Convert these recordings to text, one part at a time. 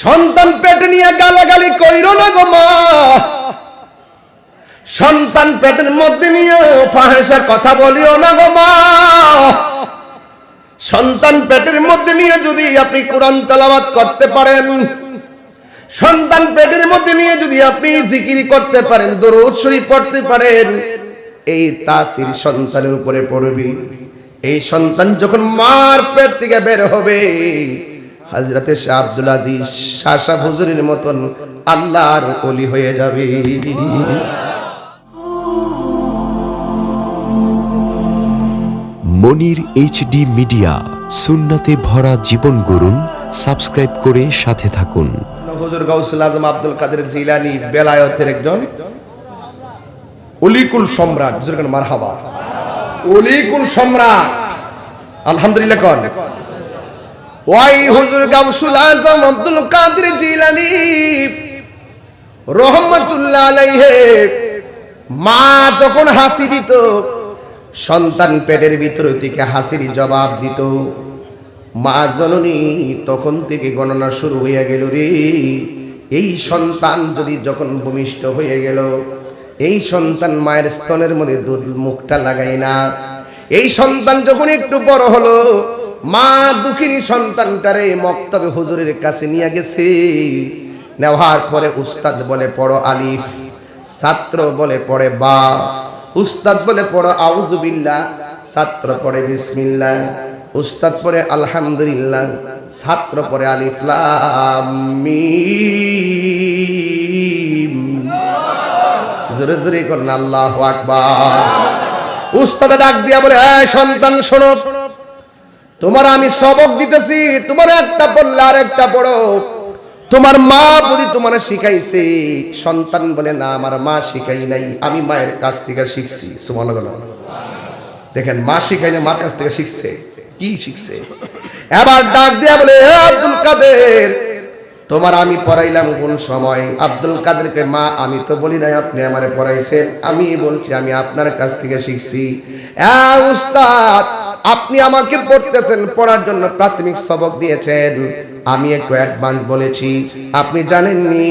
সন্তান পেটে নিয়ে গালাগালি কইরো না গো মা। সন্তান পেটের মধ্যে নিয়ে ফাহিশা কথা বলিও না গো মা। সন্তান পেটের মধ্যে নিয়ে যদি আপনি কোরআন তেলাওয়াত করতে পারেন, সন্তান পেটের মধ্যে নিয়ে যদি আপনি জিকির করতে পারেন, দরুদ শরীফ পড়তে পারেন, এই তাসির সন্তানের উপরে পড়বে। এই সন্তান যখন মার পেট থেকে বের হবে, হযরতে শাহ আব্দুল আজিজ শাহ সাহেব হুজুরের মতন আল্লাহর ওলি হয়ে যাবে। মনির এইচডি মিডিয়া, সুন্নাতে ভরা জীবন গড়ুন। সাবস্ক্রাইব করে সাথে থাকুন। হুজুর গাউসুল আজম আব্দুল কাদের জিলানী বেলায়েতের একজন ওলিকুল সম্রাট। হুজুর কেন মারহাবা, ওলিকুল সম্রাট, আলহামদুলিল্লাহ কোন। ওই হুজুর গাউসুল আজম আব্দুল কাদের জিলানী রহমাতুল্লাহ আলাইহি মা যখন হাসি দিত, সন্তান পেটের ভিতর থেকে হাসির জবাব দিত, মা জননী তখন থেকে গণনা শুরু হয়ে গেল রে। এই সন্তান যদি যখন ভূমিষ্ঠ হয়ে গেল, এই সন্তান মায়ের স্তনের মধ্যে দুধ মুখটা লাগাই না। এই সন্তান যখন একটু বড় হলো, মা দুঃখিনী সন্তানটারে মক্তবে হুজুরের কাছে নিয়ে গেছে। নেওয়ার পরে উস্তাদ বলে পড়ো আলিফ, ছাত্র বলে পড়ে বা, উস্তাদ বলে পড়ো আউযু বিল্লাহ, ছাত্র পড়ে বিসমিল্লাহ, উস্তাদ পড়ে আলহামদুলিল্লাহ, ছাত্র পড়ে আলিফ লাম মিম। জোরে জোরে করুন আল্লাহু আকবার। উস্তাদ ডাক দিয়া বলে, এই সন্তান শোনো, তোমার আমি সবক দিতেছি, তোমার একটা পড়লে আর একটা পড়ো। তোমার মা বুঝি তোমার শিখাইছে? সন্তান বলে, না আমার মা শিখাই নাই, আমি মায়ের কাছ থেকে শিখছি। সুবহানাল্লাহ। দেখেন, মা শিখাই না, মার কাছ থেকে শিখছে। কি শিখছে? এবার ডাক দিয়া বলে, হে আব্দুল কাদের, তোমার আমি পড়াইলাম কোন সময়? আব্দুল কাদেরকে, মা আমি তো বলি নাই আপনি আমারে পড়াইছেন, আমি বলছি আমি আপনার কাছ থেকে শিখছি। উস্তাদ, আপনি আমাকে পড়তেছেন, পড়ার জন্য প্রাথমিক সবক দিয়েছেন, আমি একটু অ্যাডভান্স বলেছি। আপনি জানেননি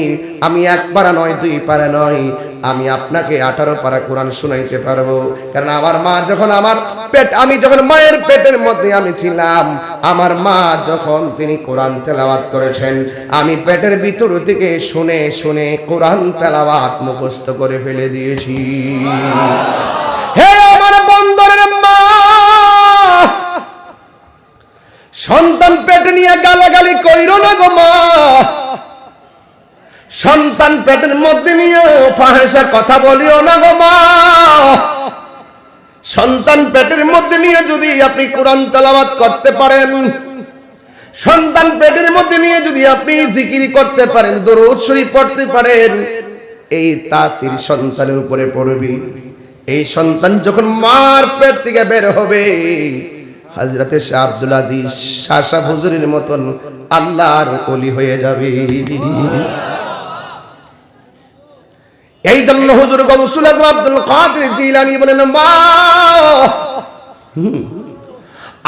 আমি এক পারা নয়, দুই পারা নয়, আমি আপনাকে 18 পারা কোরআন শুনাইতে পারবো। কারণ আমার মা যখন আমার পেট, আমি যখন মায়ের পেটের মধ্যে আমি ছিলাম, আমার মা যখন তিনি কোরআন তেলাওয়াত করেছেন, আমি পেটের ভিতর থেকে শুনে শুনে কোরআন তেলাওয়াত মুখস্থ করে ফেলে দিয়েছি। হে আমার বন্দরের মা, সন্তান পেটে নিয়ে গালাগালি কইরো না গো মা। সন্তান পেটের মধ্যে নিয়ে ফাহিশা কথা বলিও না গো মা। সন্তান পেটের মধ্যে নিয়ে যদি আপনি কোরআন তেলাওয়াত করতে পারেন, সন্তান পেটের মধ্যে নিয়ে যদি আপনি জিকির করতে পারেন, দরুদ শরীফ পড়তে পারেন, এই তাসির সন্তানের উপরে পড়বে। এই সন্তান যখন মার পেট থেকে বের হবে, হযরতে শাহ আব্দুল আজিজ শাহ সাহেব হুজুরের মতন আল্লাহর ওলি হয়ে যাবে। এই জন্য হুজুর গাউসুল আজম আব্দুল কাদের জিলানী বলেন, মা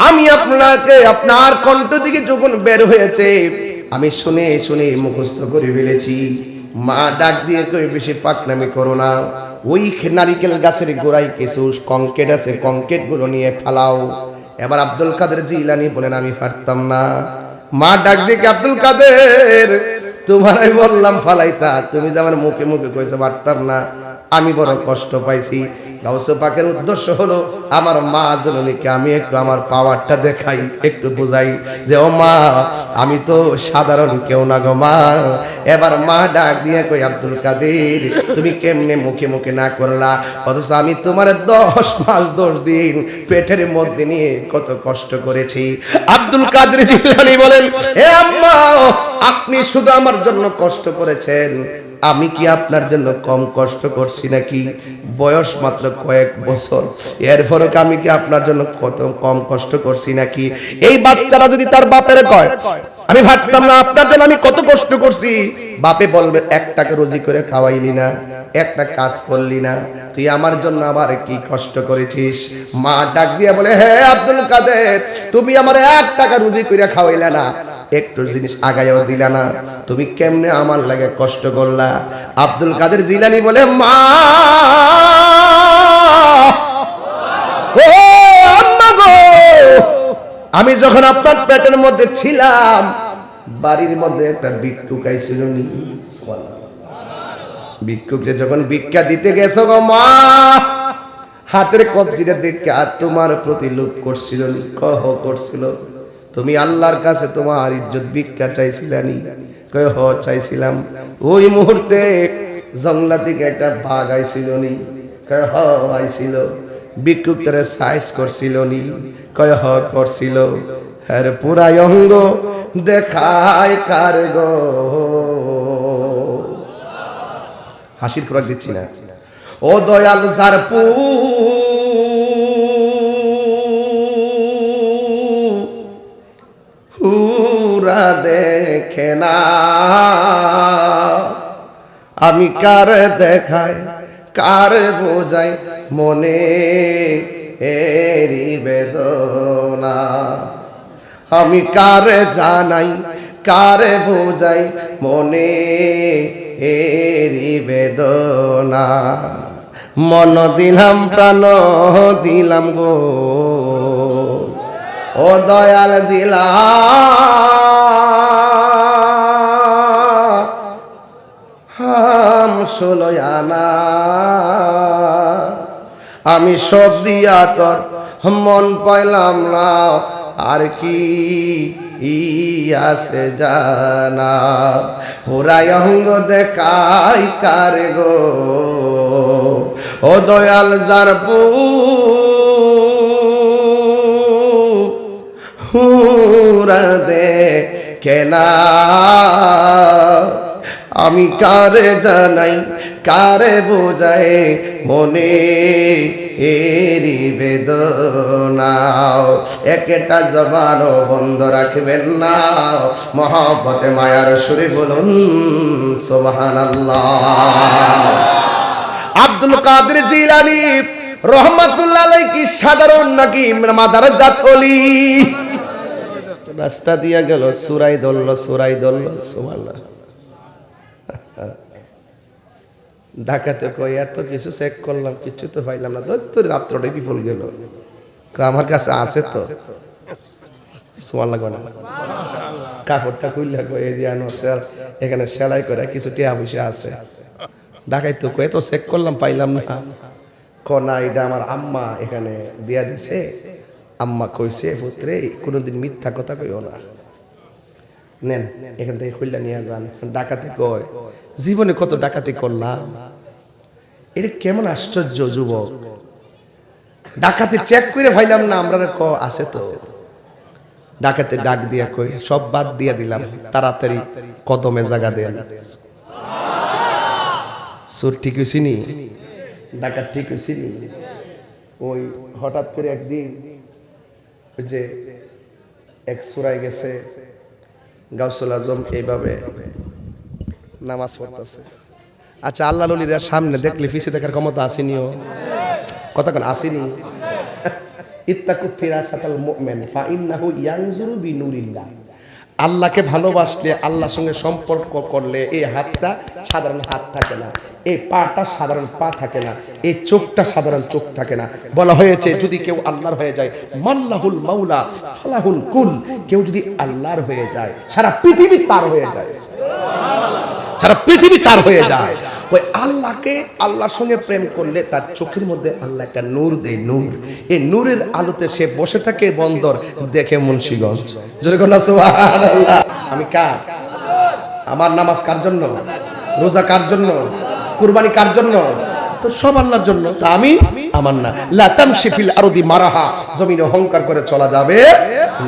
আমি আপনাকে, আপনার কণ্ঠ থেকে যখন বের হয়েছে, আমি শুনে শুনে মুখস্থ করে ফেলেছি। মা ডাক দিয়ে কই, বেশি পাকনামি করো না, ওই নারিকেল গাছের গোড়ায় কিছু কংকেট আছে, কংকেট গুলো নিয়ে ফালাও। এবার আব্দুল কাদের জিলানী বলেন, আমি পারতাম না। মা ডাক দিয়ে, আব্দুল কাদের, তোমারই বললাম ফালাইতা, তুমি যে আমার মুখে মুখে কইছো পারতাম না, আমি বড় কষ্ট পাইছি। গাউসে পাকের উদ্দেশ্য হলো আমার মা জননীকে আমি একটু আমার পাওয়ারটা দেখাই, একটু বুঝাই যে ও মা, আমি তো সাধারণ কেউ না গো মা। এবার মা ডাক দিয়ে কই, আব্দুল কাদের, তুমি কেমনে মুখে মুখে না করলা, অথচ আমি তোমার 10 মাস 10 দিন পেটের মধ্যে নিয়ে কত কষ্ট করেছি। আব্দুল কাদের জিলানী বলেন, হে আম্মা, আপনি শুধু আমার জন্য কষ্ট করেছেন, আমি কি আপনার জন্য কম কষ্ট করছি নাকি? বয়স মাত্র কয়েক বছর, এরপরও আমি কি আপনার জন্য কত কম কষ্ট করছি নাকি? এই বাচ্চারা যদি তার বাপের কয়, আমি ভাবতাম না আপনার জন্য আমি কত কষ্ট করছি, বাপে বলবে 1 টাকা রুজি করে খাওয়াইলি না, একটা কাজ করলি না, তুই আমার জন্য আবার কি কষ্ট করেছিস? মা ডাক দিয়ে বলে, হে আব্দুল কাদের, তুমি আমার 1 টাকা রুজি করে খাওয়াইলে না, একটু জিনিস আগায়ও দিলা না, তুমি কেমনে আমার লাগে কষ্ট করলা? আব্দুল কাদের জিলানী বলে, মা ও আম্মা গো, আমি যখন আপনার পেটের মধ্যে ছিলাম, বাড়ির মধ্যে একটা ভিক্ষুক আইছিল, ভিক্ষুককে যখন ভিক্ষা দিতে গেছো গো মা, হাতের কবজিটা দেখে আর তোমার প্রতি লোভ করছিল, কহ করছিল, তুমি আল্লাহর কাছে তোমার ইজ্জত ভিক্ষা চাইছিলানি? কয় হ চাইছিলাম। ওই মুহূর্তে জঙ্গলা থেকে একটা বাঘ আইছিল নি? কয় হ আইছিল। ভিক্ষুকের সাইজ করছিল নি? কয় হ করছিল। হ্যাঁ পুরাই অঙ্গ দেখায় কার গো। হাসির খোরাক দিচ্ছি না। ও দয়াল যার পুরা দেখে না, আমি কার দেখায় কার বোঝাই মনে এরি বেদনা, আমি কার জানাই কার বোঝাই মনে এরি বেদনা, মন দিলাম প্রাণ দিলাম গো, ও দয়াল দিলাম ষোলয়ানা, আমি সব দিয়া তোর মন পাইলাম না, আর কি আছে জানা, পুরাই অঙ্গ দেখাই কার গো, ও দয়াল যার পুরা দেখে না, আমি কারে জানাই কারে বোঝাই মনে এরি বেদনা, একটা জবানও বন্ধ রাখবেন না, মহব্বতে মায়ার সুরে বলুন সুবহানাল্লাহ। আব্দুল কাদের জিলানী রহমাতুল্লাহ আলাইহি কি সাধারণ নাকি মাদারাজাত ওলি? রাস্তা দিয়া গেল, সুরাই ধরল সুবহানাল্লাহ। ঢাকাতে কই এত কিছু চেক করলাম, কিছু তো পাইলাম না, তোর রাত্রটাই বিফল গেল। আমার কাছে আছে তো সুবহানাল্লাহ, কাপড়টা খুললা কই এই যে এখানে সেলাই করে কিছু টিয়া পয়সা আছে। ঢাকায় তো কই এত চেক করলাম পাইলাম না, কনা এটা আমার আম্মা এখানে দিয়া দিছে, আম্মা কইছে পুত্রে কোনোদিন মিথ্যা কথা কইও না, নেন এখান থেকে খুললা নিয়ে যান। ডাকাতি কয় জীবনে কত ডাকাতি করলাম, এটা কেমন আশ্চর্য যুবক, ডাকাতি চেক করে ভাইলাম না, আমরা ক আছে তো। ডাকাতে ডাক দিয়া কই সব বাদ দিয়া দিলাম, তাড়াতাড়ি কদমে জায়গা দেন। সুর ঠিক হইছিনি, ডাকাত ঠিক হইছিনি। ওই হঠাৎ করে একদিন ওই যে এক সুরাই গেছে, গাউসুল আজম এইভাবে নামাজ পড়তেছে। আচ্ছা আল্লাহ ওলিরা সামনে দেখলে পিছিয়ে দেখার ক্ষমতা আসেনিও, কথা কোন আসেনি? ইত্তাকু ফিরাসাতাল মুমিন ফাইন্নাহু ইয়ানজুরু বিনুরিল্লাহ। আল্লাহকে ভালোবাসলে, আল্লাহর সঙ্গে সম্পর্ক করলে এই হাতটা সাধারণ হাত থাকে না, এই পাটা সাধারণ পা থাকে না, এই চোখটা সাধারণ চোখ থাকে না। বলা হয়েছে যদি কেউ আল্লাহর হয়ে যায়, মাল্লাহুল মাওলা ফালাহুল কুল, কেউ যদি আল্লাহর হয়ে যায় সারা পৃথিবী তার হয়ে যায়, সারা পৃথিবী তার হয়ে যায়। ওই আল্লাহকে, আল্লাহর সঙ্গে প্রেম করলে তার চোখের মধ্যে আল্লাহ একটা নূর দেয়, নূর। এই নূরের আলোতে সে বসে থাকে বন্দর দেখে মুন্সিগঞ্জ। জোরে বলো সুবহানাল্লাহ। আমি কার? আমার নামাজ কার জন্য? রোজা কার জন্য? কুরবানি কার জন্য? তো সব আল্লাহর জন্য। তা আমি আমার না। লা তামশি ফিল আরদি মারাহা, জমিনে অহংকার করে চলা যাবে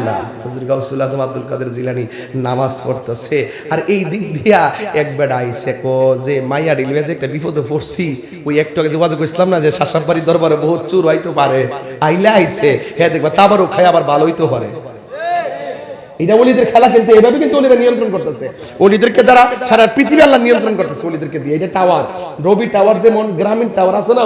না। হুজুর গাউসুল আজম আব্দুল কাদের জিলানী নামাজ পড়তেছে, আর এই দিক দিয়া এক বেড়া আইছে কো যে মাইয়া ডিলবে যে একটা বিপদে পড়ছি। ওই একটু আগে যোগাযোগ করছিলাম না যে শাসাবাড়ি দরবারে বহুত চুর হইতে পারে, আইলে আইছে হ্যাঁ দেখবা তাবারও খায় আবার ভালো হইতে পারে। এটা ওলিদের খেলা, কিন্তু এইভাবে কিন্তু ওলিরা নিয়ন্ত্রণ করতেছে। ওলিদেরকে দ্বারা সারা পৃথিবী আল্লাহ নিয়ন্ত্রণ করতেছে ওলিদেরকে দিয়ে। এটা টাওয়ার, রবি টাওয়ার, যেমন গ্রামীণ টাওয়ার আছে না,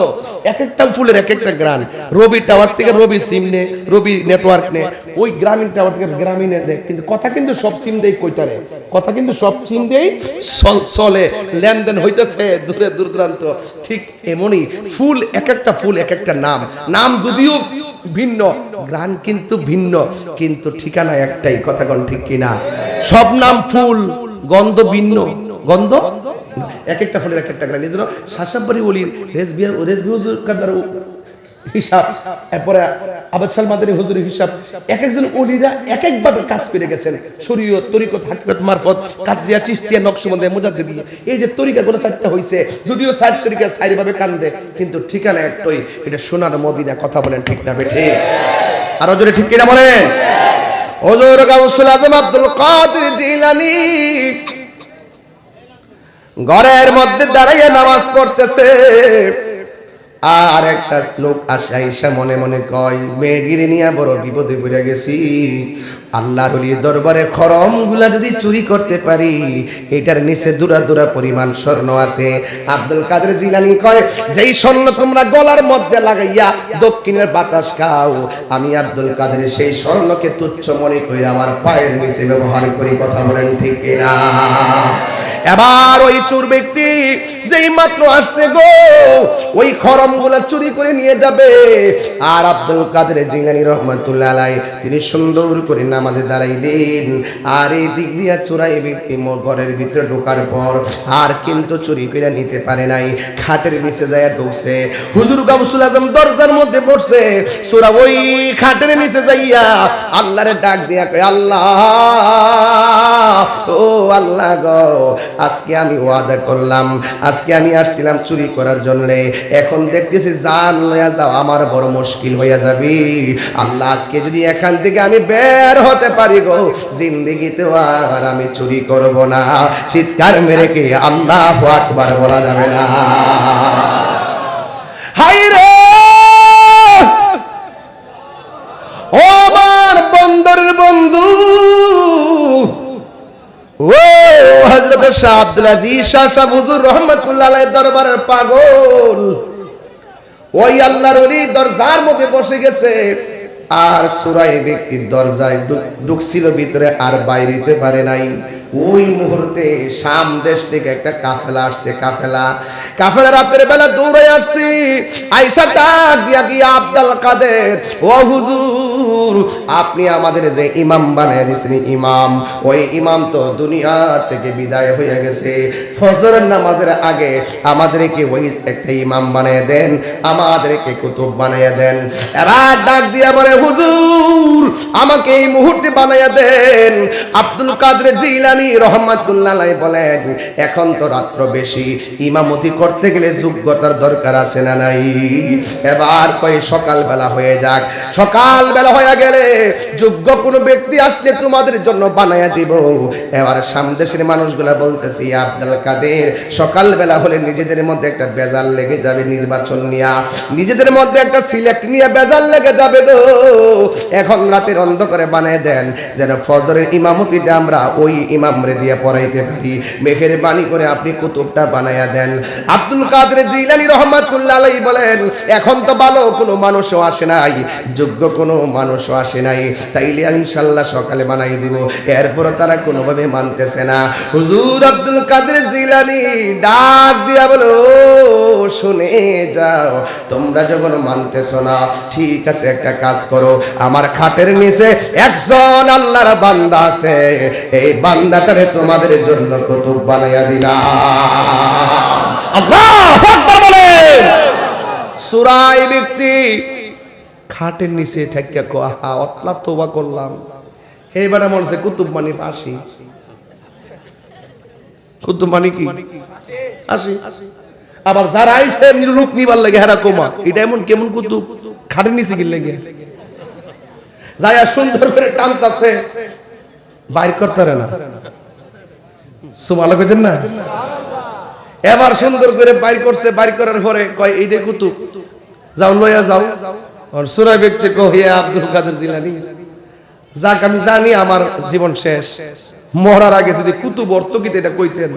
এক একটা ফুলের এক একটা গ্রাম। রবি টাওয়ার থেকে রবি সিম নে, রবি নেটওয়ার্ক নে, ওই গ্রামীণ টাওয়ার থেকে গ্রামীণের দেখ, কিন্তু কথা কিন্তু সব সিম দেই কইতারে, কথা কিন্তু সব সিম দেই চলে, লেনদেন হইতেছে দূরে দূর দূরান্ত। ঠিক এমনই ফুল, এক একটা ফুল এক একটা নাম, নাম যদিও ভিন্ন, গ্রাম কিন্তু ভিন্ন, কিন্তু ঠিকানা একটাই। কথা কোন ঠিক কিনা? সব নাম ফুল, গন্ধ ভিন্ন, গন্ধ এক একটা ফুলের এক একটা গ্রাম। এই জন্য শাসাবাড়ি ওলির রেজবি হুজুর কাবলার হিসাব, এরপরে আবাদ শাহ মাদানী হুজুরের হিসাব, এক একজন ওলিরা এক এক ভাবে কাজ করে গেছেন। শরীয়ত, তরিকত, হাকিকত, মারফত, কাদরিয়া, চিশতিয়া, নকশবন্দিয়া, মুজাদ্দিদিয়া, এই যে তরিকাগুলো চারটা হইছে, যদিও চার তরিকা চার ভাবে কান্দে, কিন্তু ঠিকানা একটাই, এটা সোনার মদিনা। কথা বলেন ঠিক না বেঠে? আর জোরে ঠিক কিনা বলেন? হুজুর গাউসুল আজম আব্দুল কাদের জিলানী ঘরের মধ্যে দাঁড়াইয়া নামাজ পড়তেছে, আর একটা লোক আসে আইসা মনে মনে কয়, মেয়েগিরি নিয়ে বড় বিপদে পড়ে গেছি। আল্লাহর ওলির দরবারে খরম গুলা যদি চুরি করতে পারি, এটার নিচে দুরা দুরা পরিমাণ স্বর্ণ আছে। আব্দুল কাদের জিলানী কয়, যেই স্বর্ণ তোমরা গলার মধ্যে লাগাইয়া দক্ষিণের বাতাস খাও, আমি আব্দুল কাদের সেই স্বর্ণকে তুচ্ছ মনে করে আমার পায়ের নিচে ব্যবহার করি। কথা বলেন ঠিক কিনা? এবার ওই চোর ব্যক্তি যেই মাত্র আসছে গো, ওই খরম গুলা চুরি করে নিয়ে যাবে। আর আব্দুল কাদের জিলানী রহমাতুল্লাহ আলাইহি তিনি সুন্দর করে নামাজে দাঁড়াইলেন, আর এই দিক দিয়া চোরাই ব্যক্তি ঘরের ভিতরে ঢোকার পর আর কিন্তু চুরি করে নিতে পারে নাই, খাটের নিচে যায় ঢুকছে। হুজুর গাউসুল আজম দরজার মধ্যে পড়ছে, চোরা ওই খাটের নিচে যাইয়া আল্লাহরে ডাক দিয়া কয়, আল্লাহ, ও আল্লাহ গো, আজকে আমি ওয়াদা করলাম, আজকে আমি আসছিলাম চুরি করার জন্য, এখন দেখতেছি জান লইয়া যাও আমার বড় মুশকিল হইয়া যাবে। আল্লাহ, আজকে যদি এখান থেকে আমি বের হতে পারি গো, জিন্দেগিতে আর আমি চুরি করব না। চিৎকার মেরে কি আল্লাহু আকবার বলা যাবে না? হায় রে, ও আমার বন্দরের বন্ধু, ও হযরত শাহ আব্দুল আজিজ শাহ সাহেব হুজুর রহমাতুল্লাহ আলাইহি দরবারের পাগল, ওই আল্লাহর ওলি দরজার মধ্যে বসে গেছে, আর সুরাই ব্যক্তির দরজায় ঢুকছিল ভিতরে, আর বাইরে হতে পারে নাই। ওই মুহূর্তে শাম দেশ থেকে একটা কাফেলা আসছে। কাফেলা রাতের বেলা দৌড়ে আসছে, আয়েশা ডাক দিয়া গিয়া, আব্দুল কাদের, ও হুজুর, আপনি আমাদের যে ইমাম বানিয়ে দিয়েছেন ইমাম, ওই ইমাম তো দুনিয়া থেকে বিদায় হয়ে গেছে। ফজরের নামাজের আগে আমাদেরকে ওই একটা ইমাম বানিয়ে দেন, আমাদেরকে কুতুব বানিয়ে দেন। এবার ডাক দিয়া বলে, হুজুর, আমাকে এই মুহূর্তে বানিয়ে দেন। আব্দুল কাদের জিলানী রহমাতুল্লাহ আলাইহি বলেন, এখন তো রাত্র বেশি, ইমামতি করতে গেলে যোগ্যতার দরকার আছে না নাই? এবার কয় সকালবেলা হয়ে যাক, সকালবেলা হয়ে গেলে যোগ্য কোন ব্যক্তি আসলে তোমাদের জন্য বানায়া দিব। এবার সামদেশের মানুষগুলা বলতেছি, আব্দুল কাদের, সকালবেলা হলে নিজেদের মধ্যে একটা বেজাল লেগে যাবে, নির্বাচন নিয়া নিজেদের মধ্যে একটা সিলেক্ট নিয়ে বেজাল লেগে যাবে গো। এখন রাতের অন্ধকারে বানিয়ে দেন, যেন ফজরের ইমামতিটা আমরা ওই ইমামরে দিয়ে পড়াইতে পারি। মেঘের বাণী করে আপনি কুতুবটা বানায়া দেন। আব্দুল কাদের জিলানী রহমাতুল্লাহ আলাইহি বলেন, এখন তো ভালো কোনো মানুষও আসে নাই, যোগ্য কোনো মানুষও আসে নাই, তাইলে ইনশাআল্লাহ সকালে বানাই দিব। এরপরও তারা কোনোভাবে মানতেছে না। হুজুর আব্দুল কাদের জিলানী ডাক দিয়া বলো, শুনে যাও, তোমরা যখন মানতেছো না, ঠিক আছে, একটা কাজ করো, আমার খাটের নিচে একজন আল্লাহর বান্দা আছে, এই বান্দাটারে তোমাদের জন্য কুতুব বানাইয়া দিলাম। আল্লাহু আকবার বলেন। সুরাই ব্যক্তি খাটের নিচে ঠেকিয়া কয়, আহা, অতলা তওবা করলাম, এইবার মনে হচ্ছে কুতুব মানে ফাঁসি। কুতুব মানে কি? আসি। আবার যারা আইছে লোক নিবার লাগে হেরা কোমা, এটা এমন কেমন কুতুব, খাটের নিচে গিয়ে লেগে যায় সুন্দর করে টানতাছে, বাইর করতে পারে না। সুবহানাল্লাহ কইতেন না? এবার সুন্দর করে বাইর করছে, বাইর করার পরে কয়, এইটা কুতুব, যাও লইয়া যাও। আর সুরাই ব্যক্তি কয়, হে আব্দুল কাদের জিলানী, যাক আমি জানি আমার জীবন শেষ, মরার আগে যদি কুতুব অর্থকিতে এটা কইতেন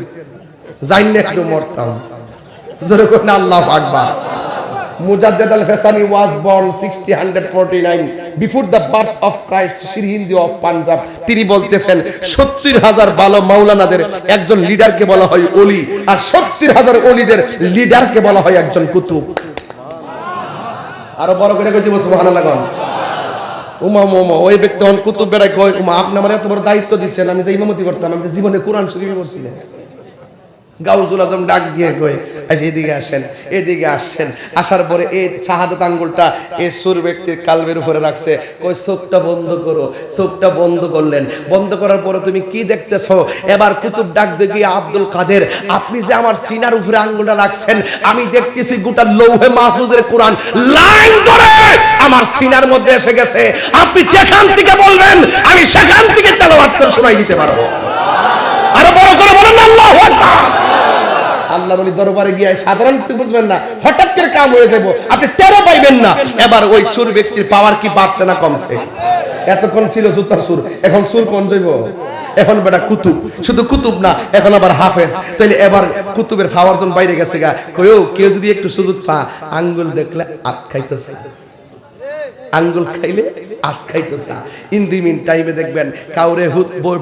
জানি না একটু মরতাম। জোরে কোন আল্লাহু আকবার। Mujaddid al-Fasani was born 149 before the birth of Christ, Shirhindi of Punjab. তিনি বলতেছেন 70,000 ভালো মাওলানাদের একজন লিডারকে বলা হয় ওলি, আর 70,000 ওলিদের লিডারকে বলা হয় একজন কুতুব। আরো বড় করে কইতে সুবহানাল্লাহ কোন উমা মোমো ওই ব্যক্তি হন কুতুব বেড়ায় কই উমা আপনি আমার এত বড় দায়িত্ব দিচ্ছেন, আমি যে ইমামতি করতাম, আমি জীবনে কোরআন শরীফ পড়ছি না। গাউসুল আজম ডাক দিয়ে কই এদিকে আসেন, এদিকে আসছেন। আসার পরে এই শাহাদাত আঙ্গুলটা এই সুর ব্যক্তির কালবের উপরে রাখছে, কই চোখটা বন্ধ করো। চোখটা বন্ধ করলেন। বন্ধ করার পরে তুমি কি দেখতেছো? এবার কুতুব ডাক দিয়ে গিয়ে আব্দুল কাদের, আপনি যে আমার সিনার উপরে আঙ্গুলটা রাখছেন, আমি দেখতেছি গোটা লৌহে মাহফুজের কোরআন লাইন ধরে আমার সিনার মধ্যে এসে গেছে। আপনি যেখান থেকে বলবেন আমি সেখান থেকে তেলাওয়াত করে শোনাই দিতে পারবো। আরো বড় করে বলেন আল্লাহু আকবার। আল্লাহর ওলি দরবারে গিয়ে সাধারণ বুঝবেন না, হঠাৎ করে কাম হয়ে যাব, আপনি টেরও পাইবেন না। এবার ওই চোর ব্যক্তির পাওয়ার কি বাড়ছে না কমছে? এতক্ষণ ছিল জুতার সুর, এখন সুর কোন যাইব? এখন বেটা কুতুব, শুধু কুতুব না, এখন আবার হাফেজ। তাইলে এবার কুতুবের পাওয়ার জন বাইরে গেছে গা। কইও কেউ যদি একটু সুযোগ পা, আঙ্গুল দেখলে আত খাইতেছে, আঙ্গুল খাইলে আত খাইতেছে। ইন দি মিন টাইমে দেখবেন কাউরে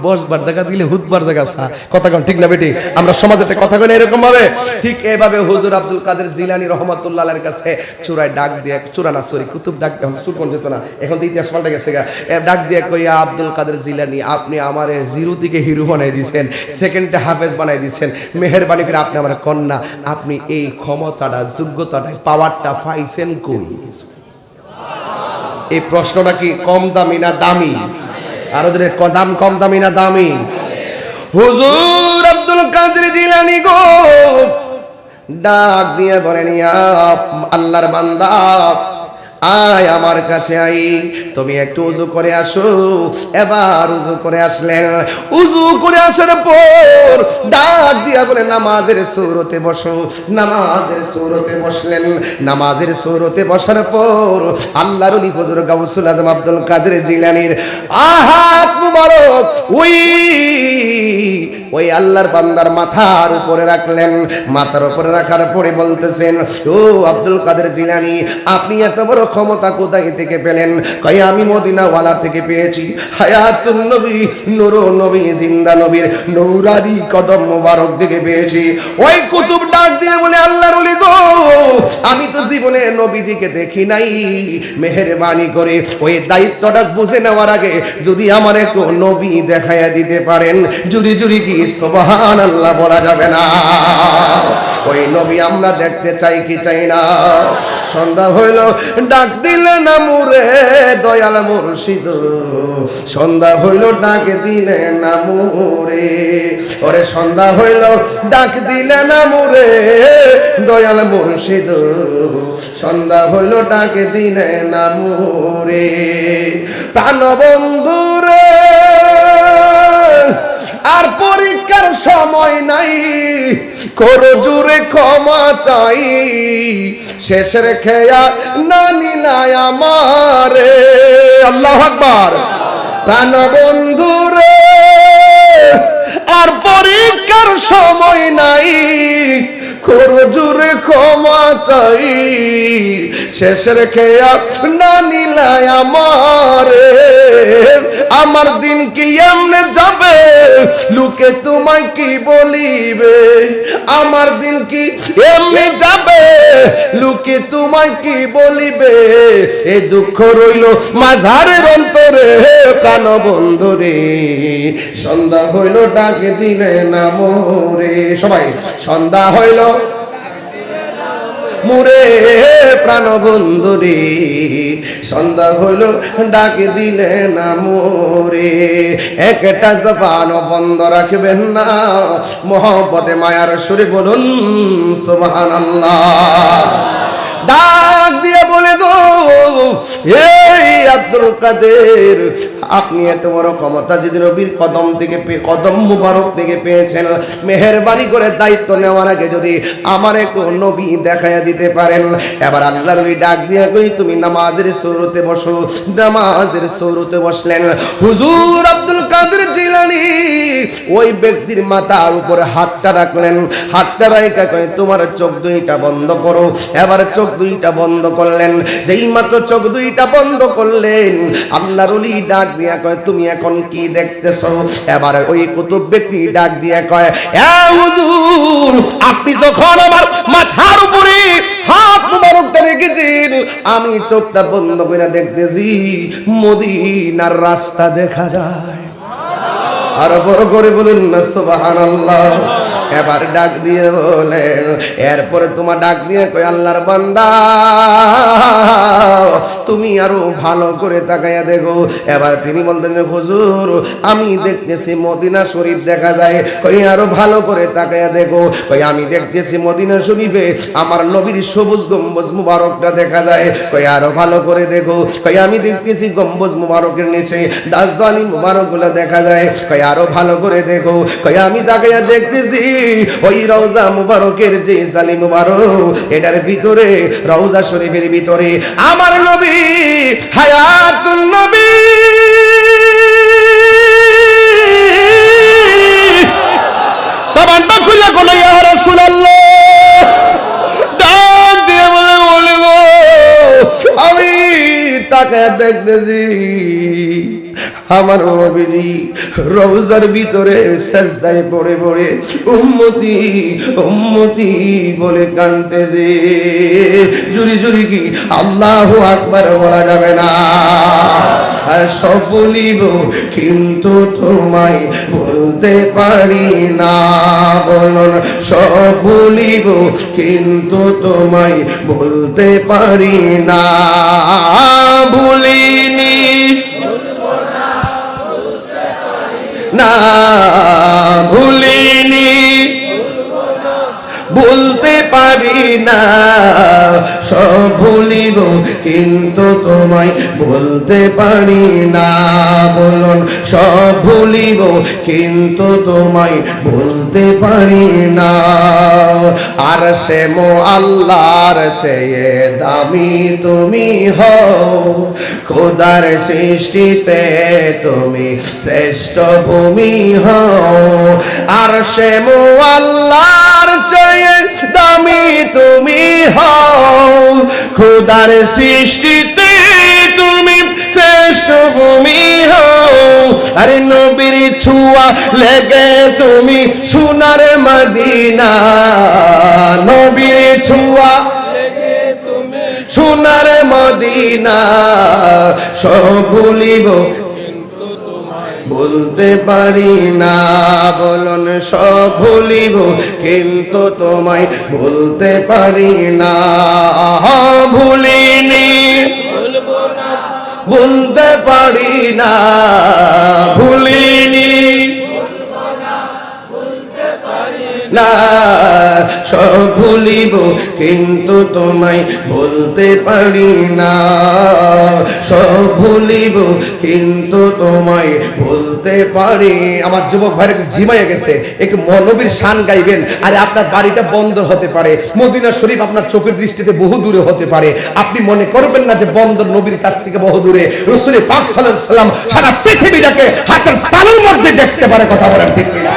বসবার জায়গা দিলে হুতবার জায়গা সা। কথা কোন ঠিক না বেটি? আমরা সমাজে কথা কই না এরকম ভাবে। ঠিক এইভাবে হুজুর আব্দুল কাদের জিলানী রাহমাতুল্লাহ আলাইহির কাছে চূড়ায় ডাক দিয়ে, চূড়া না সরি কুতুব ডাক, এখন সুকন যেত না, এখন তো ইতিহাস পাল্টে গেছে গা। ডাক দিয়ে কইয়া আব্দুল কাদের জিলানী, আপনি আমারে জিরো থেকে হিরো বানাই দিয়েছেন, সেকেন্ডে হাফেজ বানাই দিয়েছেন, মেহেরবানি করে আপনি আমার কন্যা, আপনি এই ক্ষমতাটা, যোগ্যতাটা, পাওয়ারটা পাইছেন কই? এই প্রশ্নটা কি কম দামি না দামি? আরো যদি দাম কম দামি না দামি? হুজুর আব্দুল কাদের জিলানী গো ডাক দিয়ে বলেন, ইয়া আল্লাহর বান্দা, আয় আমার কাছে আই, তুমি একটু উযু করে আসো। এবার উযু করে আসলেন। উযু করে আসার পর ডাক দিয়া বলে, নামাজের সূরতে বসো। নামাজের সূরতে বসলেন। নামাজের সূরতে বসার পর আল্লাহর ওলি হুজুর গাউসুল আজম আব্দুল কাদের জিলানীর হাত মুবারক ওই আল্লাহর বান্দার মাথার উপরে রাখলেন। মাথার উপরে রাখার পরে বলতেছেন, ও আব্দুল কাদের জিলানী, আপনি এত বড় ক্ষমতা কোথায় থেকে পেলেন? কয় আমি মদিনা ওয়ালার থেকে পেয়েছি। হায়াতুন নবী, নূরুন নবী, জিন্দা নবীর নূরানি কদম মোবারক থেকে পেয়েছি। ওই কুতুব ডাক দিয়ে বলে, আল্লাহর ওলি গো, আমি তো জীবনে নবীজিকে দেখি নাই, মেহেরবানি করে ওই দায়িত্বটা বুঝে নেওয়ার আগে যদি আমার একটু নবী দেখাইয়া দিতে পারেন। জুরি জুরি কি সুবহানাল্লাহ বলা যাবে না? ওই নবী আমরা দেখতে চাই কি চাই না? সন্ধ্যা হইল, ডাক দিলেন আমুরে দয়াল মুর্শিদ, সন্ধ্যা হইল ডাক দিলেন আমুরে। ওরে সন্ধ্যা হইল, ডাক দিলেন আমুরে দয়াল মুর্শিদ, সন্ধ্যা হইল ডাক দিলেন আমুরে। প্রাণবন্ধুরে আর পরীক্ষার সময় নাই, করো জুড়ে ক্ষমা চাই, শেষের খেয়া না নিলায় আমারে। আল্লাহু আকবার। প্রাণ বন্ধুরে আর পরীক্ষার সময় নাই, করো জুড়ে ক্ষমা চাই, শেষের খেয়া না নিলায় আমারে। আমার দিন কি এমনে যাবে, লোকে তোমায় কি বলিবে? আমার দিন কি এমনি যাবে, লোকে তোমায় কি বলিবে? এই দুঃখ রইল মাঝারের অন্তরে। কান বন্ধুরে সন্ধ্যা হইল, ডাকে দিলে না মোরে। সবাই সন্ধ্যা হইল মুরে প্রাণ বন্ধুরে, সন্ধ্যা হইল ডাকে দিলে না মোরে। একটা জবান বন্ধ রাখবেন না, মহব্বতে মায়ার সুরে বলুন সুবহানাল্লাহ। ডাক দিয়ে বলে গো, এই আব্দুল কাদের, আপনি এত বড় ক্ষমতা যদি নবীর কদম থেকে কদম মুবারক থেকে পেয়েছেন, মেহেরবানি করে দায়িত্ব নেওয়ার আগে যদি আমার একটু নবী দেখায়া দিতে পারেন। এবার আল্লাহর নবী ডাক দিয়ে কই, তুমি নামাজের সুরতে বসো। নামাজের সুরতে বসলেন। হুজুর আব্দুল কাদের জিলানী ওই ব্যক্তির মাথার উপরে হাতটা রাখলেন। হাতটা রাখা কয়, তোমার চোখ দুইটা বন্ধ করো। এবার চোখ দুইটা বন্ধ করলেন। যেই মাত্র চোখ দুইটা বন্ধ করলেন, আল্লাহর ওলি ডাক দিয়া কয়, তুমি এখন কি দেখতেছো? এবার ওই কুতুব ব্যক্তি ডাক দিয়া কয়, এ হুজুর, আপনি যখন আমার মাথার উপরে হাত মুবারকটা রেখেছেন, আমি চোখটা বন্ধ করে দেখতেছি মদিনার রাস্তা দেখা যায়। আর বড় করে বলুন না সুবহানাল্লাহ। এবার ডাক দিয়ে বলেন, এরপরে তোমার ডাক দিয়ে কই, আল্লাহর বান্দা, তুমি আরো ভালো করে তাকাইয়া দেখো। এবার তিনি বলতেন, হুজুর, আমি দেখতেছি মদিনা শরীফ দেখা যায়। কই, আরো ভালো করে তাকাইয়া দেখো। কই, আমি দেখতেছি মদিনা শরীফে আমার নবীর সবুজ গম্বুজ মুবারকটা দেখা যায়। কই, আরো ভালো করে দেখো। কই, আমি দেখতেছি গম্বুজ মুবারকের নিচে দাজ্জালি মুবারকগুলো দেখা যায়। কই, আরো ভালো করে দেখো। কই, আমি তাকাইয়া দেখতেছি ওই রওজা মুবারকের যে জালি মুবারক, এটার ভিতরে রওজা শরীফের ভিতরে আমার নবী হায়াতুন নবী সাবানটা খুলে কোন ইয়া রাসূলুল্লাহ ডাক দিয়ে বলে গো, আমি তাকায় দেখতেছি আমার নবী রওজার ভিতরে সাজদায় পড়ে পড়ে উম্মতি উম্মতি বলে কাঁদতেছে। জুরি জুরি কি আল্লাহু আকবার বলা যাবে না? আর সব বলিব কিন্তু তোমায় বলতে পারি না। বলুন, সব বলিব কিন্তু তোমায় বলতে পারি না। ভুলিনি না, ভুলিনি, বলতে পারি না। সব ভুলিব কিন্তু তোমায় বলতে পারি না। বলুন, সব ভুলিব কিন্তু তোমায় বলতে পারি না। আর সে মো আল্লাহর চেয়ে দামি তুমি হও, খোদার সৃষ্টিতে তুমি শ্রেষ্ঠ ভূমি হও। আর সে মো আল্লাহর চেয়ে দামি তুমি হও, খোদার সৃষ্টিতে তুমি শ্রেষ্ঠ ভূমি হও। আরে নবীর ছোঁয়া লেগে তুমি সোনার মদিনা, নবীর ছোঁয়া লেগে তুমি সোনার মদিনা। সব ভুলিব বলতে পারি না। বলুন, সব ভুলিব কিন্তু তোমায় বলতে পারি না। ভুলিনি, বলতে পারি না। ভুলিনি না, সব ভুলিব কিন্তু তোমায় বলতে পারি না। সব ভুলিব কিন্তু তোমায় বলতে পারি। আমার যুবক ভাই ঝিমাইয়া গেছে, একটু নবীর শান গাইবেন। আরে আপনার বাড়িটা বন্দর হতে পারে, মদিনা শরীফ আপনার চোখের দৃষ্টিতে বহু দূরে হতে পারে। আপনি মনে করবেন না যে বন্দর নবীর কাছ থেকে বহু দূরে। রাসূল পাক সাল্লাল্লাহু আলাইহি সাল্লাম সারা পৃথিবীটাকে হাতের তালুর মধ্যে দেখতে পারে। কথা বলেন ঠিক কিনা?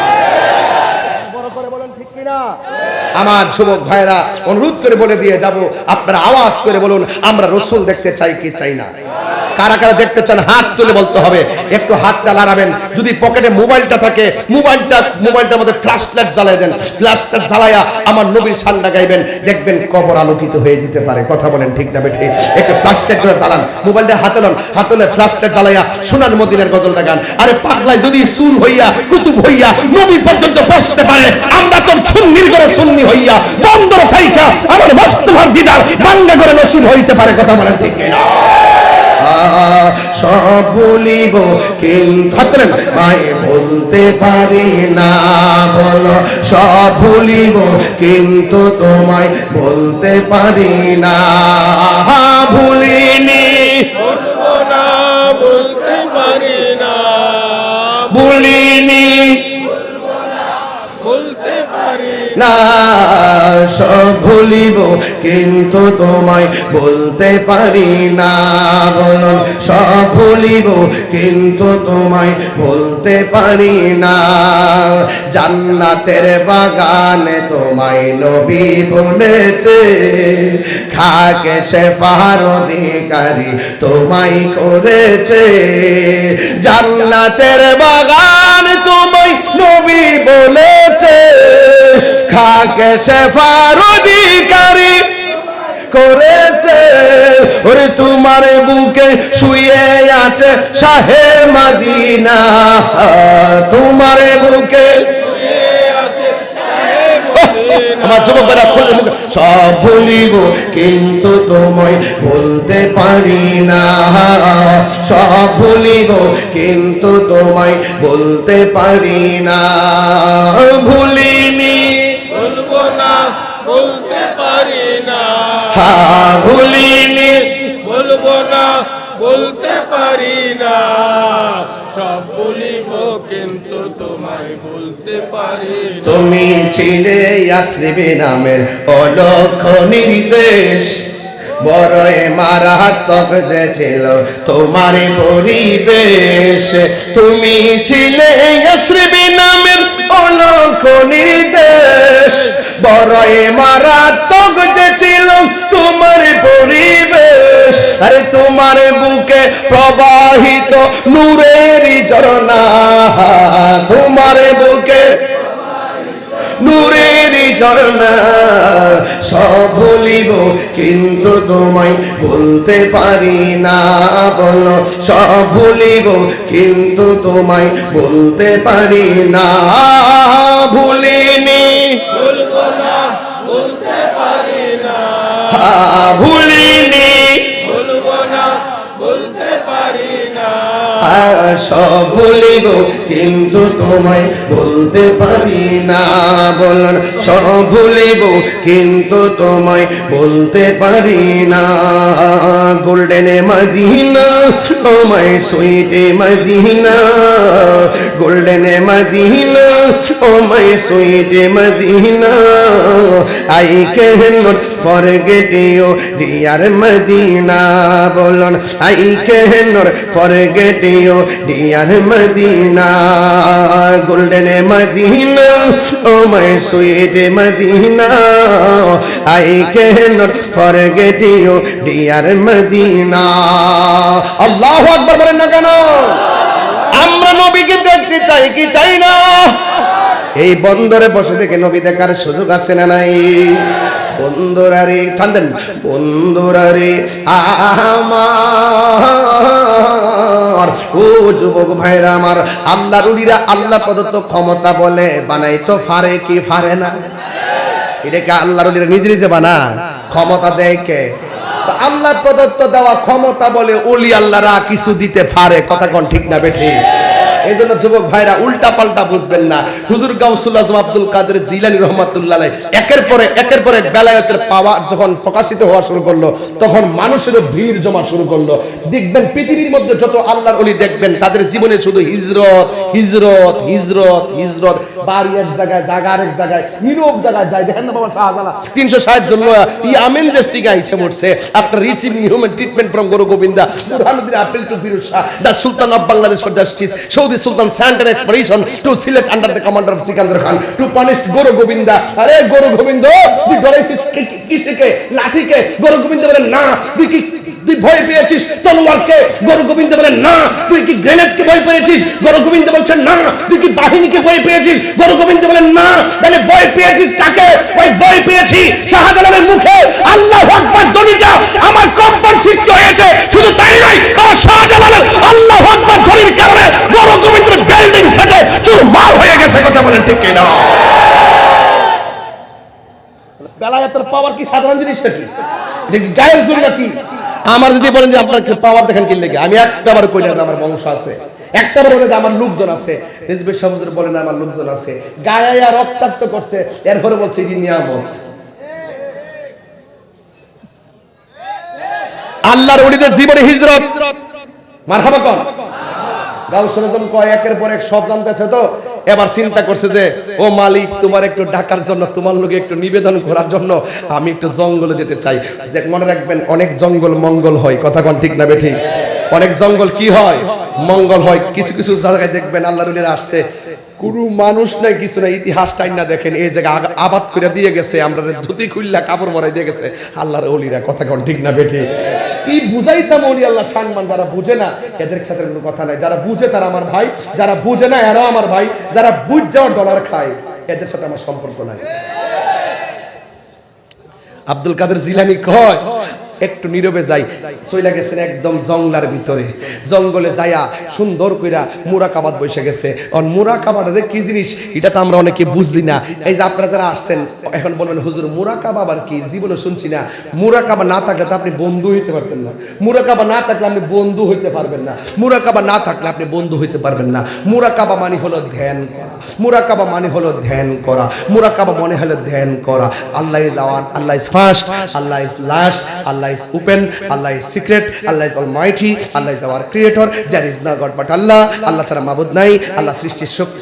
আমার যুবক ভাইরা, অনুরোধ করে বলে দিয়ে যাব, আপনারা আওয়াজ করে বলুন, আমরা রাসূল দেখতে চাই কি চাই না? কারা কারা দেখতে চান হাত তুলে বলতে হবে। একটু হাতটা লাড়াবেন। যদি পকেটে মোবাইলটা থাকে, মোবাইলটার মধ্যে ফ্ল্যাশ লাইট জ্বালাই দেন। ফ্ল্যাশ লাইট জ্বালায়া আমার নবীর শানটা গাইবেন, দেখবেন কবর আলোকিত হয়ে যেতে পারে। কথা বলেন ঠিক না বেঠে? একটু ফ্ল্যাশ লাইট করে জ্বালান, মোবাইলটা হাতে লন, হাতলে ফ্ল্যাশ লাইট জ্বালায়া সোনার মদিনার গজলটা গান। আরে পাগলাই যদি সুর হইয়া কুতুব হইয়া নবী পর্যন্ত পৌঁছতে পারে, আমরা তো সুন্নির করে সুন্নি হইয়া বন্দর থাইকা আমার মোস্তফার দিদার বান্দা করে নসিব হইতে পারে। কথা বলেন ঠিক না? সব ভুলিব কিন্তু মায় বলতে পারি না, বলো সব ভুলিব কিন্তু তোমায় বলতে পারি না। ভুলিনি বলবো না, বলতে পারি না, ভুলিনি বলতে পারি না, সব ভুলিব কিন্তু তোমায় বলতে পারি না, বলুন সব ভুলিব কিন্তু তোমায় বলতে পারি না। জান্নাতের বাগানে তোমায় নবী বলেছে, খাকে শেফার অধিকারী তোমায় করেছে। জান্নাতের বাগান তোমায় নবী বলেছে, খাকে শেফার অধিকারী করেছে। ওরে তোমার বুকে শুয়ে আছে শাহে মদিনা, তোমার বুকে আমার যুবকেরা খুলে মুখে সব ভুলিব কিন্তু তোমায় বলতে পারি না, সব ভুলিব কিন্তু তোমায় বলতে পারি না। ভুলিনি বলবো না, বলতে পারি না, ভুলিনি বলবো না, বলতে পারি না, সব বলিব কিন্তু তোমায় বলতে পারি না। তুমি ছিলে ইয়াসরিবে নামের অলক্ষ নির্দেশ, বড়ই মারাত্মক যে ছিল তোমার পরিবেশ। তুমি ছিলে ইয়াসরিবে নামের অলক্ষ নির্দেশ, বড়ই মারাত্মক যে ছিল তোমার পরিবেশ। আরে তোমার বুকে প্রবাহিত নূরের ঝরনা, তোমার বুকে নূরের ঝরনা। সব ভুলিব কিন্তু তোমায় বলতে পারি না, বলো সব ভুলিব কিন্তু তোমায় বলতে পারি না। ভুলিনি বলবো না, বলতে পারি না, ভুলিনি বলবো না, বলতে পারি না, সব ভুলিব কিন্তু তোমায় বলতে পারি না, বলুন সব ভুলিব কিন্তু তোমায় বলতে পারি না। Golden Medina oh my sweet Medina, golden Medina oh my sweet Medina, I can not forget you dear Medina, বলুন I can not forget you dear Medina. Golden Medina oh my sweet Medina, I can not forget you dear Medina. আল্লাহু আকবার বলেন না কেন? আমরা নবীকে দেখতে চাই কি চাই না? এই বন্দরে বসে থেকে নবী দেখার সুযোগ আছে না নাই? বন্ধুরারে ঠান্ডেন বন্ধুরারে আমার, ও যুবক ভাইরা আমার, আল্লাহর উলিরা আল্লাহ প্রদত্ত ক্ষমতা বলে বানাইতো পারে কি পারে না? এটাকে আল্লাহর উলিরা নিজে নিজে বানায়, ক্ষমতা দেয় কে? তো আল্লাহ প্রদত্ত দেওয়া ক্ষমতা বলে ওলি আল্লাহরা কিছু দিতে পারে, কথা কোন ঠিক না বেঠিক? এই জন্য যুবক ভাইরা উল্টা পাল্টা বুঝবেন না। হুজুর গাউসুল আজম আব্দুল কাদের জিলানী রহমাতুল্লাহ আলাইহি একের পর এক বেলায়েতের পাওয়ার যখন প্রকাশিত হওয়া শুরু করলো, তখন মানুষের ভিড় জমা শুরু করলো। দেখবেন পৃথিবীর মধ্যে যত আল্লাহর ওলি দেখবেন তাদের জীবনে শুধু হিজরত হিজরত হিজরত হিজরত, বাড়ি এক জায়গায়, জায়গা আরেক জায়গায়, নীরব জায়গায় যায়। দেখেন না বাবা শাহজালাল 360 জন ইয়ামেন দেশ থেকে আইসে পড়ছে after রিচিভিং human treatment from Guru Govinda, Burhanuddin appeal two Firoz Shah, the Sultan of Bangladesh for justice, Saudi Sultan sent an expedition to Sylhet under the commander of Sikandar Khan to punish Guru Govinda. আরে গরু গোবিন্দ তুই ডরাইছিস কিসকে? লাঠিকে? গরু গোবিন্দ বলেন না। তুই ভয় পেয়েছিস তলোয়ারকে? গরু গোবিন্দ বলেন না। তুই কি গ্রেনেডকে ভয় পেয়েছিস? গরু গোবিন্দ বলছেন না। তুই কি বাহিনীকে ভয় পেয়েছিস? গরু গোবিন্দ বলেন না। তাহলে ভয় পেয়েছিস কাকে? ওই ভয় পেয়েছি শাহজালালের মুখে আল্লাহু আকবার ধ্বনিটা আমার কম্পন সৃষ্টি হয়েছে। শুধু তাই নয়, আমার শাহজালালের আল্লাহু আকবার ধ্বনির কারণে গরু গোবিন্দের বিল্ডিং থেকে চুরমার হয়ে গেছে, কথা বলেন ঠিক কিনা? বেলায়েতের পাওয়ার কি সাধারণ জিনিসটা কি? এটা কি গায়ের জোর নাকি? আমার যদি বলেন যে আপনার পাওয়ার দেখেন কি লেগে, আমি একটাবার কই না যে আমার বংশ আছে, একটাবার বলে যে আমার লোকজন আছে। রিজভী সাহেব হুজুর বলেন আমার লোকজন আছে, গায়ে রক্তাক্ত করছে, এরপরে বলছে কি নিয়ামত। আল্লাহর ওলিদের জীবনে হিজরত, মারহাবা কোন গাউসুল আজম কয় একের পর এক সব জানতেছে, তো এবার চিন্তা করছে যে ও মালিক তোমার একটু ডাকার জন্য, তোমার লোকে একটু নিবেদন করার জন্য আমি একটু জঙ্গলে যেতে চাই। দেখ মনে রাখবেন অনেক জঙ্গল মঙ্গল হয়, কথা কোন ঠিক না বেঠিক? অনেক জঙ্গল কি হয়? মঙ্গল হয়। কিছু কিছু জায়গায় দেখবেন আল্লাহর ওলিরা আসছে, কোনো মানুষ নাই, কিছু নাই, ইতিহাস টাইম না দেখেন এই জায়গা আবাদ করে দিয়ে গেছে, আমরা ধুতি খুললা কাপড় মরাই দিয়ে গেছে আল্লাহর ওলিরা, কথা কোন ঠিক না বেঠিক? কি বুঝাইতাম ওলি আল্লাহ সম্মান, যারা বুঝে না এদের সাথে কোনো কথা নাই, যারা বুঝে তারা আমার ভাই, যারা বুঝে না এরাও আমার ভাই, যারা বুঝ যাওয়ার ডলার খায় এদের সাথে আমার সম্পর্ক নাই। আব্দুল কাদের জিলানী কয় একটু নীরবে যাই, চলে গেছেন একদম জঙ্গলার ভিতরে, জঙ্গলে যাইয়া সুন্দর কইরা মুরাকাবাত বসে গেছে। আর মুরাকাবাটা যে কি জিনিস এটা তো আমরা অনেকে বুঝি না। এই যে আপনারা যারা আসছেন এখন বলবেন হুজুর মুরাকাবা আবার কি, জীবনে শুনছি না। মুরাকাবা না থাকলে তো আপনি বন্ধু হইতে পারতেন না, মুরাকাবা না থাকলে আপনি বন্ধু হইতে পারবেন না, মুরাকাবা না থাকলে আপনি বন্ধু হইতে পারবেন না। মুরাকাবা মানে হলো ধ্যান করা, মুরাকাবা মানে হলো ধ্যান করা, মুরাকাবা মনে হলো ধ্যান করা। Allah is our, Allah is first, Allah is last, Allah is open, Allah is secret, Allah is almighty, Allah is our creator, there is no God but Allah, Allah ছাড়া মাবুদ নাই, আল্লাহ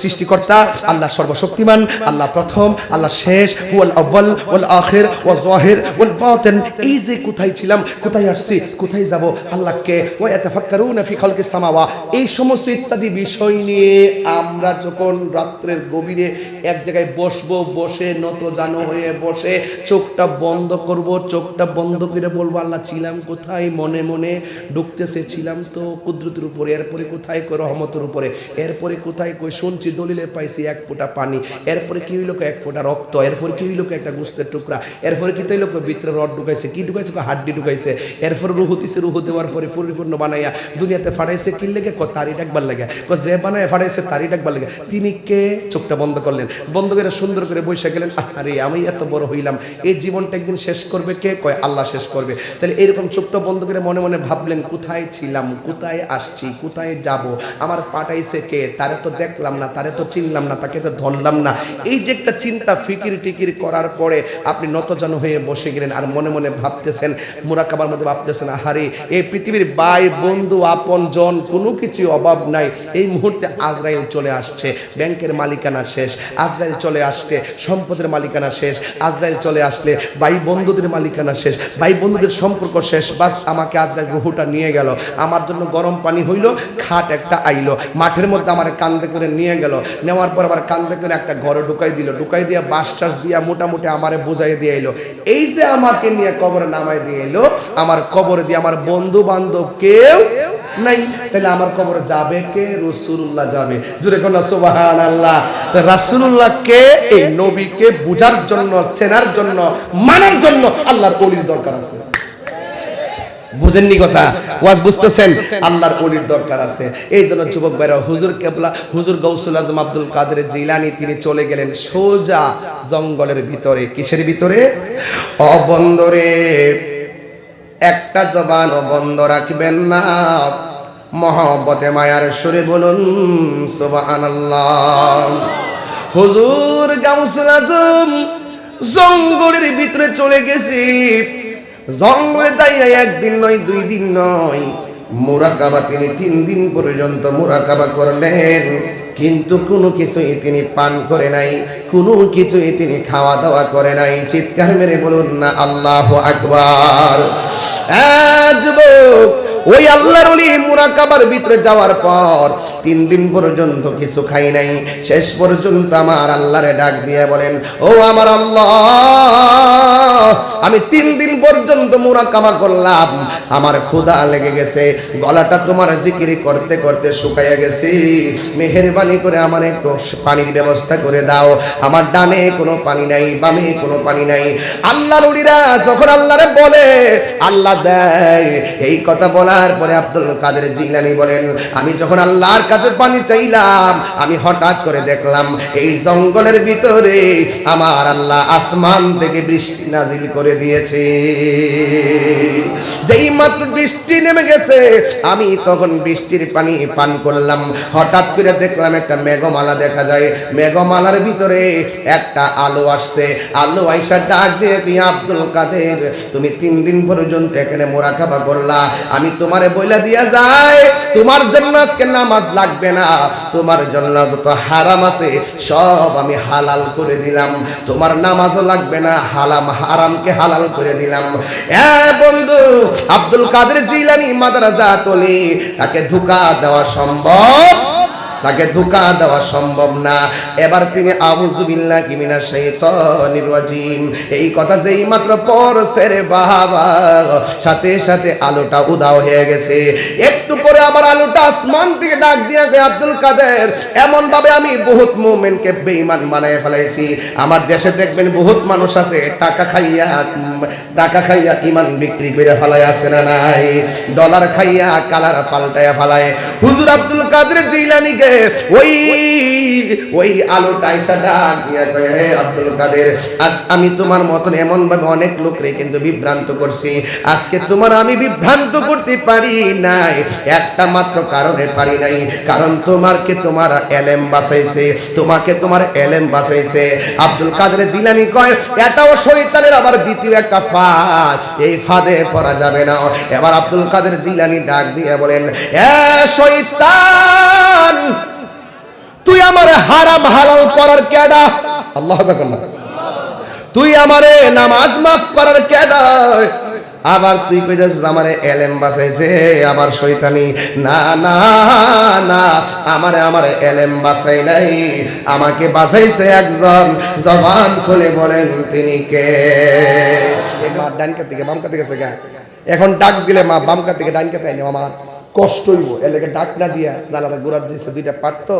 সৃষ্টিকর্তা, আল্লাহ সর্বশক্তিমান, আল্লাহ প্রথম, আল্লাহ শেষ, হুয়াল আউয়াল ওয়াল আখির ওয়াল যাহির ওয়াল বাতিন। এই যে কোথায় ছিলাম, কোথায় আসছি, কোথায় যাব, আল্লাহকে ওয়া ইয়াতাফাক্কারুনা ফি খালকিস সামাওয়া, এই সমস্ত ইত্যাদি বিষয় নিয়ে আমরা যখন রাত্রের গভীরে এক জায়গায় বসবো, বসে নত জানো হয়ে বসে চোখটা বন্ধ করব, চোখটা বন্ধ করে বলবো আল্লাহ ছিলাম কোথায়, মনে মনে ঢুকতেছে ছিলাম তো কুদরতের উপরে, এরপরে কোথায় কই রহমতের উপরে, এরপরে কোথায় কই শুনছি দলিলে পাইছি এক ফোঁটা পানি, এরপরে কি হইলো এক ফোঁটা রক্ত, এরপরে কি হইলো একটা গোস্তের টুকরা, এরপরে কি হইলো ভিতরে রড ঢুকাইছে, কি ঢুকাইছে হাড্ডি ঢুকাইছে, এরপরে রুহু দিছে, রুহু দেওয়ার পরে পরিপূর্ণ বানাইয়া দুনিয়াতে ফাটাইছে কি লেগে তারি ডাকবার লাগে, যে বানায় ফাটাইছে তারি ডাকবার লাগে। তিনি কে? চোখটা বন্ধ করলেন, বন্ধ করে সুন্দর করে বসে গেলেন। আরে আমি এত বড় হইলাম, এই জীবনটা একদিন শেষ করবে কে? কয় আল্লাহ শেষ করবে। তাহলে এরকম চোখটা বন্ধ করে মনে মনে ভাবলেন কোথায় ছিলাম, কোথায় আসছি, কোথায় যাব, আমার পাঠাইছে কে, তারে তো দেখলাম না, তারে তো চিনলাম না, তাকে তো ধরলাম না। এই যে একটা চিন্তা ফিকির টিকির করার পরে আপনি নতজানু হয়ে বসে গেলেন আর মনে মনে ভাবতেছেন, মুরাকাবার মধ্যে ভাবতেছেন আহারে এই পৃথিবীর ভাই বন্ধু আপন জন কোনো কিছু অভাব নাই, এই মুহূর্তে আজরাইল চলে আসছে, ব্যাংকের মালিকানা শেষ, আজরাইল চলে আসছে, সম্পদের মালিকানা শেষ, আজরাইল চলে আসলে ভাই বন্ধুদের মালিকানা শেষ, ভাই বন্ধুদের সম্পর্ক শেষ, বাস আমাকে আজরাইল রুহুটা নিয়ে গেল, আমার জন্য গরম পানি হইল, খাট একটা আইলো, মাঠের মধ্যে আমার কান্দে করে নিয়ে গেল, নেওয়ার পর আবার কান্দে করে একটা ঘরে ঢুকাই দিল, ঢুকাই দিয়ে বাস টাস দিয়া মোটামুটি আমারে বোঝাই দিয়ে এলো। এই যে আমাকে নিয়ে কবরে নামাই দিয়ে এলো, আমার কবরে দিয়ে আমার বন্ধু বান্ধব কেউ নাই, তাহলে আমার কবরে যাবে কে? রাসূলুল্লাহ যাবে। জোরে কোন সুবহানাল্লাহ। রাসূলুল্লাহ কে? এই নবীকে বুঝার জন্য, চেনার জন্য, মানার জন্য আল্লাহর ওলির দরকার আছে। বুঝেননি কথা? ওয়াজ বুঝতেছেন? আল্লাহর ওলির দরকার আছে। এই জন্য যুবক ভাইরা, হুজুর কেবলা, হুজুর গাউসুল আজম আব্দুল কাদের জিলানী তিনি চলে গেলেন সোজা জঙ্গলের ভিতরে। কিসের ভিতরে? অবন্দরে একটা জবান বন্ধ রাখবেন না, মহব্বতে মায়ার সুরে বলুন সুবহানাল্লাহ। হুজুর গাউসুল আজম জঙ্গলের ভিতরে চলে গেছি, জঙ্গলে যাইয়া একদিন নয়, দুই দিন নয়, মুরাকাবা তিনি 3 দিন পর্যন্ত মুরাকাবা করলেন, কিন্তু কোনো কিছুই তিনি পান করে নাই, কোনো কিছুই তিনি খাওয়া দাওয়া করে নাই। চিৎকার মেরে বলুন না আল্লাহু আকবার। যুবক, ওই আল্লাহর ওলি মুরাকাবার ভিতরে যাওয়ার পর 3 দিন পর্যন্ত কিছু খাই নাই, শেষ পর্যন্ত আমার আল্লাহরে ডাক দিয়ে বলেন, ও আমার আল্লাহ, আমি 3 দিন পর্যন্ত মুরাকাবা করলাম, আমার ক্ষুধা লেগে গেছে, গলাটা তোমার জিকির করতে করতে শুকাইয়া গেছি, মেহেরবানি করে আমার একটু পানির ব্যবস্থা করে দাও। আমার ডানে কোনো পানি নাই, বামে কোনো পানি নাই। আল্লাহর ওলিরা যখন আল্লাহরে বলে, আল্লাহ দেয়। এই কথা বলা বলার পরে আব্দুল কাদের জিলানী বলেন, আমি যখন আল্লাহর কাছে পানি চাইলাম, আমি হঠাৎ করে দেখলাম এই জঙ্গলের ভিতরে আমার আল্লাহ আসমান থেকে বৃষ্টি নাজিল করে দিয়েছে। যেই মাত্র বৃষ্টি নেমে গেছে, আমি তখন বৃষ্টির পানি পান করলাম। হঠাৎ করে দেখলাম একটা মেঘমালা দেখা যায়, মেঘমালার ভিতরে একটা আলো আসছে। আলো আইসা ডাক দিয়ে, আব্দুল কাদের, তুমি 3 দিন পর্যন্ত এখানে মোরাকাবা করলা, আমি তোমারে বইলা দিয়া যায়, তোমার জন্য আজকে নামাজ লাগবে না, তোমার জন্য যত হারাম আছে সব আমি হালাল করে দিলাম, তোমার নামাজও লাগবে না, হারামকে হালাল করে দিলাম। বন্ধু, আব্দুল কাদের জিলানী মাদ্রাজাতুলি, তাকে ধোঁকা দেওয়া সম্ভব? তাকে ধোঁকা দেওয়া সম্ভব না। এবার তিনি আউযু বিল্লাহি মিনাশ শাইতানির রাজিম এই কথা যেই মাত্র পড়ছে রে বাবা, সাথে সাথে আলোটা উধাও হয়ে গেছে। একটু পরে আবার আলোটা আসমান থেকে ডাক দিয়া গো, আব্দুল কাদের, এমন ভাবে আমি বহুত মুমিনকে বেঈমান বানায় ফেলাইছি। আমার দেশে দেখবেন বহুত মানুষ আছে টাকা খাইয়া ঈমান বিক্রি করে ফেলায়, আছে না নাই? ডলার খাইয়া কালার পাল্টায়া ফেলায়। হুজুর আব্দুল কাদের জিলানীকে ওই আলোটা আইসা ডাক দিয়া কয়, হে আব্দুল কাদের, আজ আমি তোমার মতন এমন ভাবে অনেক লোকরে কিন্তু বিভ্রান্ত করছি, আজকে তোমার আমি বিভ্রান্ত করতে পারি নাই, একটা মাত্র কারণে পারি নাই, কারণ তোমাকে তোমার এলেম বাঁচাইছে, তোমাকে তোমার এলেম বাঁচাইছে। আব্দুল কাদের জিলানী কয়, এটাও শয়তানের আবার দ্বিতীয় একটা ফাঁদ, এই ফাঁদে পড়া যাবে না। এবার আব্দুল কাদের জিলানী ডাক দিয়ে বলেন, এ শয়তান, তুই আমারে হারাম হালাল করার কেডা? আল্লাহু আকবার। তুই আমারে নামাজ মাফ করার কেডা? আবার তুই কই যাস আমারে এলেম বাঁচাইছে, আবার শয়তানি। না না না, আমারে এলেম বাঁচাই নাই, আমাকে বাঁচাইছে একজন। জবান খুলে বলেন তিনি কে? মা ডান কাত থেকে বাম কাতে গেছে গা, এখন ডাক দিলে মা বাম কাত থেকে ডান কাতে আইলো, আমার কষ্ট হইব, এর লাগে ডাক না দিয়া জানালা গোড়ার দিয়েছে, 2টা পারতো,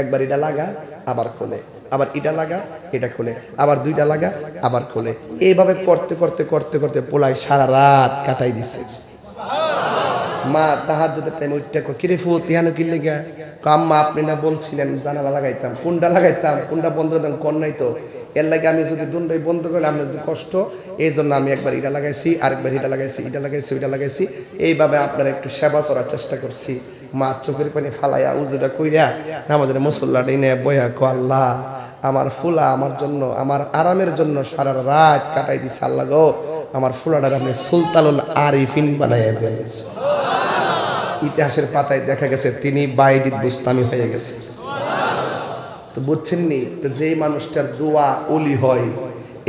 একবার এটা লাগা আবার খোলে, আবার এটা লাগা এটা খোলে, আবার 2টা লাগা আবার খোলে, এইভাবে করতে করতে করতে করতে পোলাই সারা রাত কাটাই দিছে। মা তাহাজ্জুদের টাইম উঠতে কো, কিরে ফু তিহানো কি লাগা? কাম্মা আপনি না বলছিলেন জানালা লাগাইতাম, কোনটা লাগাইতাম, কোনটা বন্ধ করতাম, কোন নাই তো, এর লাগে আমি যদি দুটাই বন্ধ করলে আপনার কষ্ট, এই জন্য আমি একবার এটা লাগাইছি, আরেকবার এটা লাগাইছি, এটা লাগাইছি, ওইটা লাগাইছি, এইভাবে আপনারা একটু সেবা করার চেষ্টা করছি। মা চোখের পানি ফালাইয়া উজুটা কইরা আমাদের মুসল্লাটা এনে বইয়া কো, আল্লাহ আমার ফুলা আমার জন্য, আমার আরামের জন্য সারা রাত কাটাই দিছে, আল্লাহ গো আমার ফুলাটার আপনি সুলতানুল আরিফিন বানাইয়া দেন। ইতিহাসের পাতায় দেখা গেছে তিনি বাইজিদ বুস্তামি হয়ে গেছে। তো বুঝছেন নি, তো যেই মানুষটার দোয়া ওলি হয়,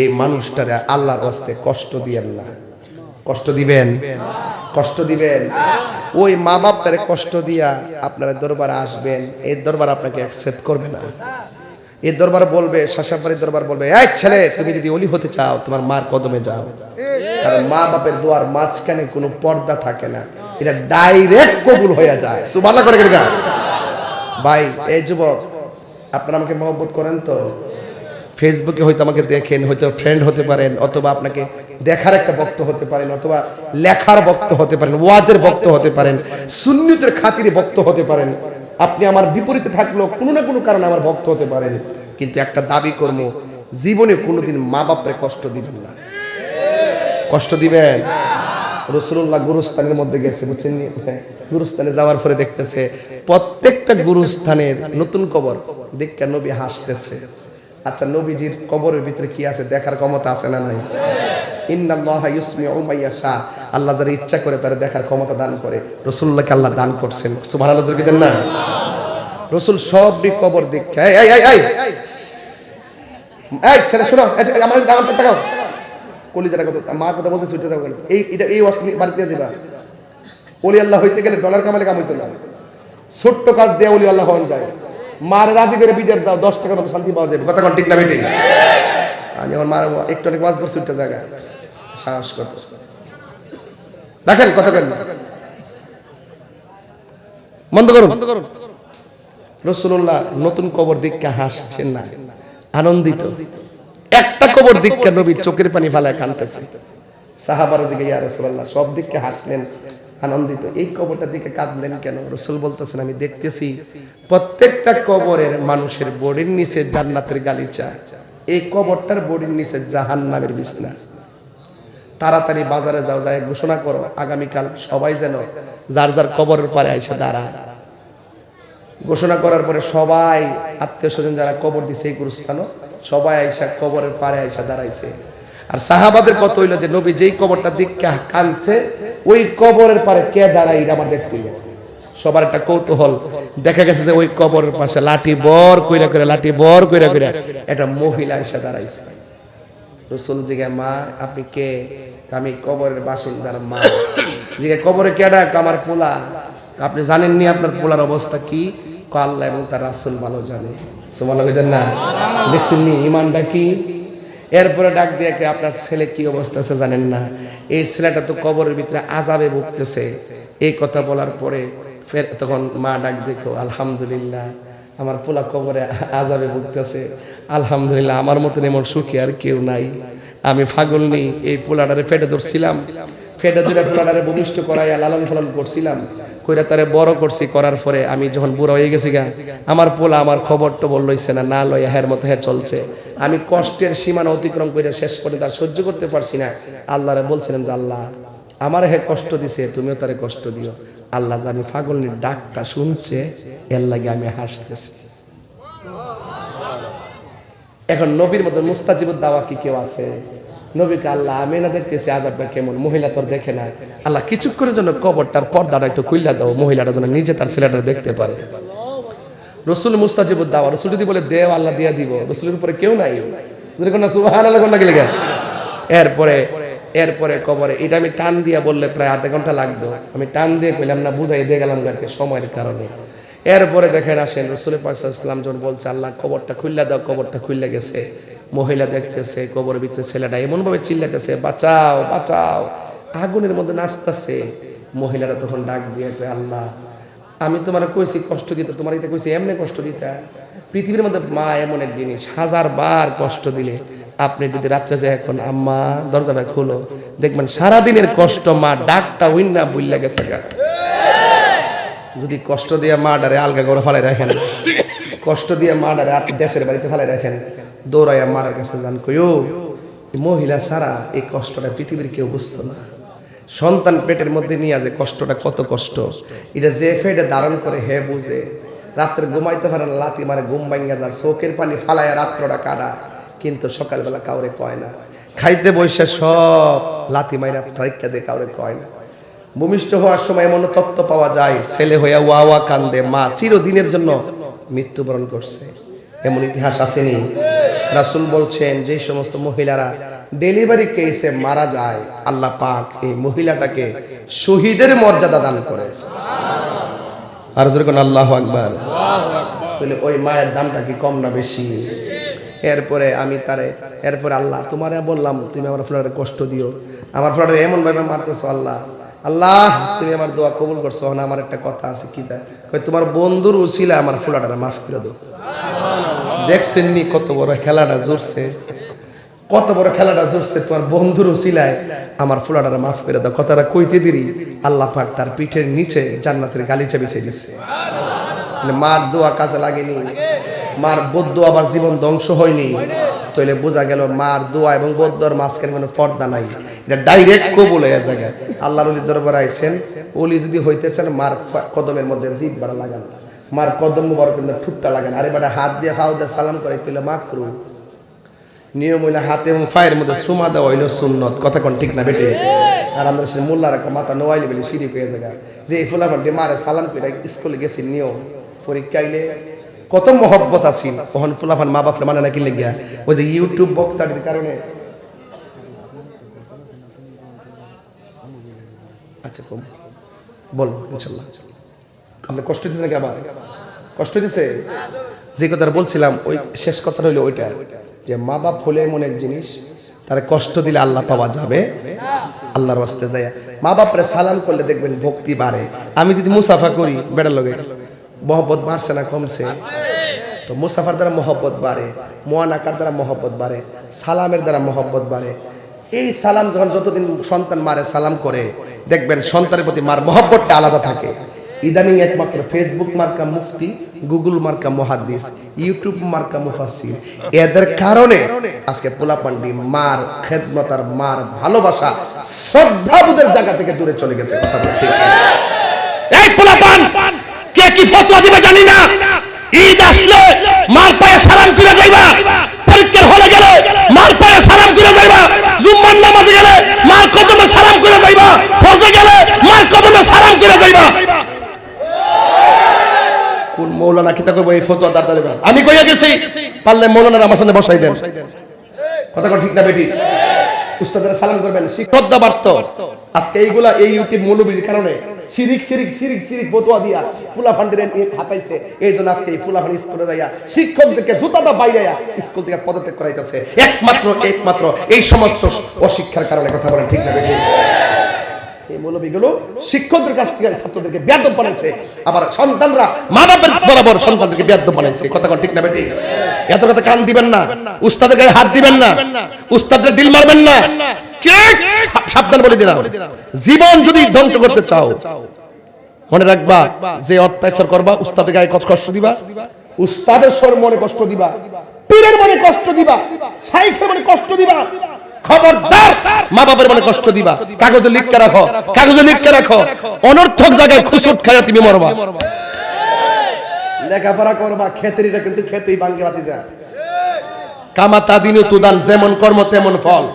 এই মানুষটারে আল্লাহর ওয়াস্তে কষ্ট দিবেন না। কষ্ট দিবেন, কষ্ট দিবেন। ওই মা বাপটারে কষ্ট দিয়া আপনারা দরবারে আসবেন, এই দরবার আপনাকে অ্যাকসেপ্ট করবে না। এই দরবার বলবে, শাসাবাড়ির দরবার বলবে, এই ছেলে তুমি যদি ওলি হতে চাও তোমার মার কদমে যাও। কারণ মা বাপের দোয়ার মাঝখানে কোনো পর্দা থাকে না, এটা ডাইরেক্ট কবুল হয়ে যায়। সুবহানাল্লাহ করে গা ভাই। এই যুবক, আপনারা আমাকে মহব্বত করেন তো? ফেসবুকে হয়তো আমাকে দেখেন, হয়তো ফ্রেন্ড হতে পারেন, অথবা আপনাকে দেখার একটা বক্ত হতে পারেন, অথবা লেখার বক্ত হতে পারেন, ওয়াজের বক্ত হতে পারেন, সুন্নতের খাতিরে বক্ত হতে পারেন। আপনি আমার বিপরীতে থাকলেও কোনো না কোনো কারণে আমার ভক্ত হতে পারেন, কিন্তু একটা দাবি করব, জীবনে কোনোদিন মা বাপরে কষ্ট দিবেন না। কষ্ট দিবেন? রাসূলুল্লাহ গুরুস্থানের মধ্যে গেছে, বুঝছেন? গুরুস্থানে যাওয়ার পরে দেখতেছে প্রত্যেকটা গুরুস্থানের নতুন কবর দেখে নবী হাসতেছে। আচ্ছা, নবীজির কবরের ভিতরে কি আছে দেখার ক্ষমতা আছে না নাই? ইন্নাল্লাহা ইউসমিউ মান ইয়াশা, আল্লাহ যারা ইচ্ছা করে তারা দেখার ক্ষমতা দান করে। রাসূলুল্লাহকে আল্লাহ দান করছেন, সুবহানাল্লাহ জোরে দেন না? রাসূল সবই কবর দেখে, এই এই এই এই ছেলে শোনো, আমার দাওয়াতে তাকাও, কলিজাটা কত মার কথা বলতে ছুটে যাও, এই এটা এই ওয়াজ বাড়িতে যাবা। ওলি আল্লাহ হইতে গেলে ডলার কামালে কাম হইতো না, ছোট্ট কাজ দিয়ে ওলি আল্লাহ হওয়া যায়। মার রাজি করে বিদেশ যাও, 10 টাকার মতো শান্তি পাওয়া যাবে। কথা কোন ঠিক না বেটি? আমি আমার মার একটু অনেক ওয়াজ ধরছি একটা জায়গা, সাহস কত দেখেন, কথা কেন বন্ধ করুন, বন্ধ করুন। রাসূলুল্লাহ নতুন কবর দেখে হাসছেন না, আনন্দিত। একটা কবর দেখে নবীর চোখের পানি ফালায় কাঁদতেছে। সাহাবারা জিজ্ঞাসা, ইয়া রাসূলুল্লাহ সব দিকে হাসলেন, আনন্দিত। এই কবরটার দিকে কাঁদলেন কেন? রাসূল বলতেছেন আমি দেখতেছি প্রত্যেকটা কবরের মানুষের বডির নিচে জান্নাতের গালিচা, এই কবরটার বডির নিচে জাহান্নামের বিছনা। তাড়াতাড়ি বাজারে যাও, যায় ঘোষণা করো আগামীকাল সবাই যেন যার যার কবরের পারে এসে দাঁড়ায়। ঘোষণা করার পরে সবাই আত্মীয় স্বজন যারা কবর দিছে এই গুরুস্থানও সবাই আইসা কবরের পারে আইসা দাঁড়াইছে। আর সাহাবাদের কত হইলো যে নবী যেই কবরটার দিকে কাঁদছে ওই কবরের পারে কে দাঁড়ায় এটা আমার দেখতে হইলো। সবার একটা কৌতূহল। দেখা গেছে যে ওই কবরের পাশে লাঠি বর কইরা কইরা একটা মহিলা এসে দাঁড়াইছে। রাসূল জিজ্ঞাসা মা আপনি কে? আমি কবরের বাসিন্দার মা। জিজ্ঞাসা কবরে কে ডাক? আমার পোলা। আপনি জানেননি আপনার পোলার অবস্থা কি? আল্লাহ এবং তার রাসূল ভালো জানে। সুবহানাল্লাহ কইতেন না? দেখছেন নি ইমানটা কি? এরপরে ডাক দিয়ে আপনার ছেলে কি অবস্থা আছে জানেন না? এই ছেলেটা তো কবরের ভিতরে আযাবে ভুগতেছে। এই কথা বলার পরে ফের তখন মা ডাক দেখো আলহামদুলিল্লাহ আমার পোলা কবরে আযাবে ভুগতেছে, আলহামদুলিল্লাহ আমার মতন এমন সুখী আর কেউ নাই। আমি পাগল নেই, এই পোলাটারে ফেটে ধরছিলাম, ফেটে ধরে পোলাটারে ভূমিষ্ঠ করাইয়া লালন পালন করছিলাম, কইরা তারে বড় করছি। করার পরে আমি যখন বুড়া হয়ে গেছি গা, আমার পোলা আমার খবর টবর লইছে না, না লইয়া হের মতো হ্যাঁ চলছে। আমি কষ্টের সীমানা অতিক্রম করে শেষ পর্যন্ত আর সহ্য করতে পারছি না। আল্লাহরে বলছিলাম যে আল্লাহ আমার হে কষ্ট দিছে, তুমিও তারে কষ্ট দিও। আল্লাহ জানি পাগলনির ডাকটা শুনছে, এর লাগে আমি হাসতেছি। এখন নবীর মতো মুস্তাজিবুদ দাওয়া কি কেউ আছে? নবীকে আল্লাহ আমি না দেখতেছি আযাবটা কেমন, মহিলা তোর দেখে না, আল্লাহ কিছুক্ষণের জন্য কবরটার পর্দাটা একটু খুইলা দাও, মহিলাটা যেন নিজে তার ছেলেটা দেখতে পারে। রাসূল মুস্তাজিবুদ দাওয়া, রাসূল যদি বলে দেও আল্লাহ দিয়া দিব, রাসূলের উপরে কেউ নাই। যেরকম না সুবহানাল্লাহ কোন লাগে লেগে। এরপরে কবরে এটা আমি টান দিয়া বললে প্রায় আধা ঘন্টা লাগতো, আমি টান দিয়ে কইলাম না, বুঝাই দিয়ে গেলাম গারকে সময়ের কারণে। এরপরে দেখেন আসেন রাসূল পাক সাল্লাল্লাহু আলাইহি ওয়াসাল্লাম যখন বলছে আল্লাহ কবরটা খুইলা দাও, কবরটা খুইলা গেছে, মহিলা দেখতেছে কবরের ভিতরে ছেলেটা এমন ভাবে চিল্লাতেছে বাঁচাও বাঁচাও, আগুনের মধ্যে নাচতেছে। মহিলাটা তখন ডাক দিয়ে কয় আল্লাহ আমি তোমার কইছি কষ্ট দিতে, তোমার এটা কইছি এমনি কষ্ট দিতে? পৃথিবীর মধ্যে মা এমন এক জিনিস, 1000 বার কষ্ট দিলে আপনি যদি রাত্রে যে এখন আম্মা দরজাটা খুলো, দেখবেন সারাদিনের কষ্ট মা ডাকটা উইন্না বুইল্লা গেছে গা। যদি কষ্ট দিয়ে মা ডারে আলগা করে ফেলাই রাখেন, কষ্ট দিয়ে মা ডারে দেশের বাড়িতে ফেলাই রাখেন, দৌড়াইয়া মারার কাছে যান, কইও এই মহিলা ছাড়া এই কষ্টটা পৃথিবীর কেউ বুঝতো না। সন্তান পেটের মধ্যে নিয়ে যে কষ্টটা কত কষ্ট, এটা যে ফেটে ধারণ করে হে বুঝে। রাত্রে ঘুমাইতে পারে না, লাথি মারে ঘুম ভাঙ্গা যায়, চোখের পানি ফালাইয়া রাত্রটা কাটা, কিন্তু সকালবেলা কাউরে কয় না। খাইতে বসে সব লাথি মাইরা ট্রাইকা দিয়ে কাউরে কয় না। ভূমিষ্ঠ হওয়ার সময় এমন তত্ত্ব পাওয়া যায়, ছেলে হইয়া ওয়া ওয়া কান্দে, মা চিরদিনের জন্য মৃত্যুবরণ করছে, এমন ইতিহাস আসেনি? রাসূল বলছেন যে সমস্ত মহিলারা ডেলিভারি কেসে মারা যায়, আল্লাহ পাক এই মহিলাটাকে শহীদের মর্যাদা দান করেছে। আর জোরে কোন আল্লাহু আকবার। তাহলে ওই মায়ের দামটা কি কম না বেশি? এরপরে আমি তারে, এরপরে আল্লাহ তোমারে বললাম তুমি আমার ফ্লোরে কষ্ট দিও, আমার ফ্লোরে এমন ভাবে মারতেছো, আল্লাহ আল্লাহ তুমি আমার দোয়া কবুল করছো না। আমার একটা কথা আছে, কি তা? তোমার বন্ধুর উসিলা আমার ফ্লোরটা মাফ করে দাও। দেখছেন নি কত বড় খেলাটা জুড়ছে, কত বড় খেলাটা জুড়ছে, তোমার বন্ধুর উসিলায় আমার ফ্লোরটা মাফ করে দাও। কথাটা কইতে দিরি আল্লাহ পাক তার পিঠের নিচে জান্নাতের গালিচা বিছিয়ে দিচ্ছে। মার দোয়া কাজে লাগেনি, মার বদ্ধ আবার জীবন ধ্বংস হয়নি, তাহলে বোঝা গেল মার দোয়া এবং বদ্ধর মাঝখানে কোনো পর্দা নাই, এটা ডাইরেক্ট কবুল হয়ে যায়। আল্লাহর ওলির দরবারে আইছেন, ওলি যদি হইতে চান মার কদমের মধ্যে জিভ বাড়া লাগান, মার কদম মুবারক কিন্তু ঠুটটা লাগান, আরে বাড়া হাত দিয়ে খাও দিয়ে সালাম করে তুলে মাকরু। নিয়ম হইলে হাতে এবং পায়ের মধ্যে সুমা দেওয়া হইল সুন্নত, কথা কোন ঠিক না বেটে? আর আমরা সে মোল্লার মাথা নোয়াইলে বলে সিঁড়ি পেয়ে জায়গা যে এই ফুলাফানটি মারে সালাম করে স্কুলে গেছি, নিয়ম পরীক্ষা আইলে কত মহব্বত আছে, তখন ফুলাফান মা বাপরে মানে না কিনলে গিয়া ওই যে ইউটিউব বক্তাদের কারণে। আচ্ছা কম বল, ইনশাল্লাহ আপনি কষ্ট দিচ্ছে নাকি? আবার কষ্ট দিচ্ছে? যে কথা বলছিলাম ওই শেষ কথা হইলো ওইটা, যে মা বাপ হলে এমন এক জিনিস, তারা কষ্ট দিলে আল্লাহ পাওয়া যাবে। আল্লাহর রাস্তায় যায় মা বাপরে সালাম করলে দেখবেন ভক্তি বাড়ে। আমি যদি মুসাফা করি বেড়ার লগে মহব্বত বাড়ছে না কমছে? তো মুসাফার দ্বারা মহব্বত বাড়ে, মোয়ানাকার দ্বারা মহব্বত বাড়ে, সালামের দ্বারা মহব্বত বাড়ে। এই সালাম যখন যতদিন সন্তান মারে সালাম করে, দেখবেন সন্তানের প্রতি মার মহব্বতটা আলাদা থাকে। ইদানিং একমাত্র ফেসবুক মার্কা মুফতি, গুগল মার্কা মুহাদ্দিস, ইউটিউব মার্কা মুফাসসির, এদের কারণে আজকে পোলাপান্ডি মার খেদমত আর মার ভালোবাসা শ্রদ্ধাবোধের জায়গা থেকে দূরে চলে গেছে। কথা বলে ঠিক না? এই পোলাপান কে কি ফতোয়া দিবে জানি না, ঈদ আসলে মার পায়ে সালাম করে যাইবা, পরীক্ষার হলে গেলে মার পায়ে সালাম করে যাইবা, জুম্মার নামাজে গেলে মার কদমে সালাম করে যাইবা, হজে গেলে মার কদমে সালাম করে যাইবা। কোন মৌলানা কিতা করবো এই ফতোয়া দাঁড় দেবেন? আমি কইয়া গেছি, পারলে মৌলানার আমার সামনে বসাই দেন। কথা কথা ঠিক না বেটি? উস্তাদের সালাম করবেন, শ্রদ্ধা বাড়তো। আজকে এইগুলা এই ইউটিউব মৌলবীর কারণে শিরিক শিরিক শিরিক শিরিক ফতোয়া দিয়া ফুলাফান্ডের হাতাইছে। এই জন্য আজকে এই ফুলাফান স্কুলে যাইয়া শিক্ষকদেরকে জুতাটা বাইরাইয়া স্কুল থেকে পদত্যাগ করাইতেছে, একমাত্র এই সমস্ত অশিক্ষার কারণে। কথা বলেন ঠিক না বেটি? এই মৌলবীগুলো শিক্ষকদের কাছ থেকে ছাত্রদেরকে বেয়াদব বানাইছে, আবার সন্তানরা মা বাবার বরাবর সন্তানদেরকে বেয়াদব বানাইছে। কথা ঠিক না বেটি? এত কথা কান দিবেন না, উস্তাদের গায়ে হাত দিবেন না, উস্তাদের ডিল মারবেন না। সাবধান বলে দিলাম, জীবন যদি ধ্বংস করতে চাও মনে রাখবা, যে অত্যাচার করবা উস্তাদের গায়ে কষ্ট দিবা, উস্তাদের স্বর মনে কষ্ট দিবা, পীরের মনে কষ্ট দিবা, শাইখের মনে কষ্ট দিবা, খবরদার মা বাবার মনে কষ্ট দিবা। কাগজে লিখকে রাখো, অনর্থক জায়গায় খুসুট খায়া তুমি মরবা। লেখাপড়া করবা, খেতেরিটা কিন্তু খেতেই ভাঙ্গে বাতি যায়। কামাতা দিনু তুদান, যেমন কর্ম তেমন ফল।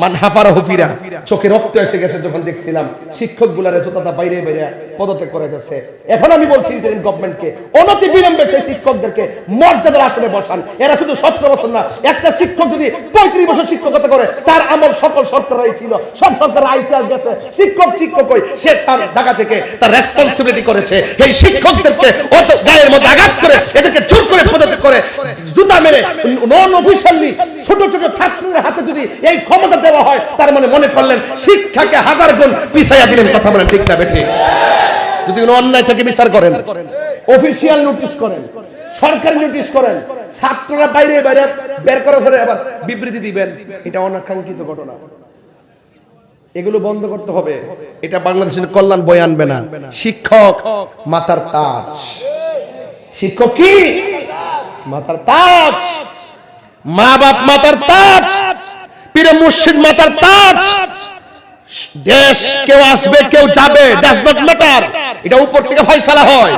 মান হাফারা হুফিরা, চোখে রক্ত এসে গেছে যখন দেখছিলাম শিক্ষক গুলারে জোতাটা বাইরে বাইরে পদত্যাগ করে যাচ্ছে। এখন আমি বলছি ইন্টারিম গভর্নমেন্টকে অনতি বিলম্বে সেই শিক্ষকদেরকে মর্যাদার আসনে বসান। এরা শুধু 17 বছর না, একটা শিক্ষক যদি 35 বছর শিক্ষকতা করে তার আমল সকল সরকারই ছিল, সব সরকার আইসিআর গেছে। শিক্ষক হই সে তার জায়গা থেকে তার রেসপন্সিবিলিটি করেছে। এই শিক্ষকদেরকে অত গায়ের মধ্যে আঘাত করে এদেরকে জোর করে পদত্যাগ করে জুতা মেরে নন অফিশিয়ালি ছোট ছোট ছাত্রদের হাতে যদি এই ক্ষমতা দেওয়া হয়, তার মানে মনে করলেন শিক্ষাকে 1000 গুণ পিছাইয়া দিলেন। কথা বলেন ঠিক না বেঠিক? যদি কোনো অন্যায় থেকে বিচার করেন, অফিশিয়াল নোটিশ করেন, সরকারি নোটিশ করেন, ছাত্ররা বাইরে বাইরে বের করে ধরে আবার বিবৃতি দিবেন, এটা অনাকাঙ্ক্ষিত ঘটনা। এগুলো বন্ধ করতে হবে। এটা বাংলাদেশের কল্যাণ বয়ে আনবে না। শিক্ষক মাথার তাজ, শিক্ষক কি মাথার তাজ, মা বাপ মাথার তাজ, পীরে মুর্শিদ মাথার তাজ। দেশ কেউ আসবে কেউ যাবে, ডাজ নট ম্যাটার, এটা উপর থেকে ফয়সালা হয়।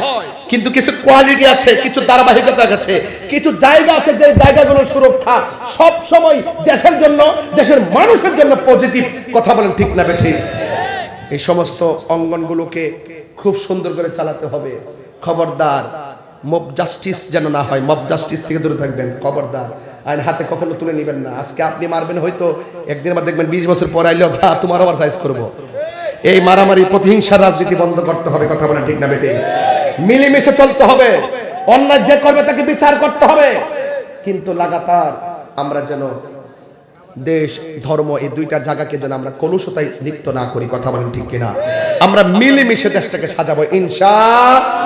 কিন্তু কিছু কোয়ালিটি আছে, কিছু ধারাবাহিকতা আছে, কিছু জায়গা আছে যে জায়গাগুলোর সুরক্ষা সব সময় দেশের জন্য, দেশের মানুষের জন্য পজিটিভ। কথা বলেন ঠিক না বেঠিক? এই সমস্ত অঙ্গনগুলোকে খুব সুন্দর করে চালাতে হবে। খবরদার মব জাস্টিস যেন না হয়, মব জাস্টিস থেকে দূরে থাকবেন। খবরদার আইন হাতে কখনো তুলে নেবেন না। আজকে আপনি মারবেন, হয়তো একদিন আবার দেখবেন 20 বছর পর আইলেও তোমার আবার সাইজ করবো। এই মারামারি প্রতিহিংসার রাজনীতি বন্ধ করতে হবে। কথা বলেন ঠিক না বেটি? মিলেমিশে চলতে হবে, অন্যায় যে করবে তাকে বিচার করতে হবে, কিন্তু লাগাতার আমরা যেন দেশ ধর্ম এই দুইটা জায়গাকে যেন আমরা কলুষতায় লিপ্ত না করি। কথা বলেন ঠিক কিনা? আমরা মিলেমিশে দেশটাকে সাজাবো ইনশাআল্লাহ।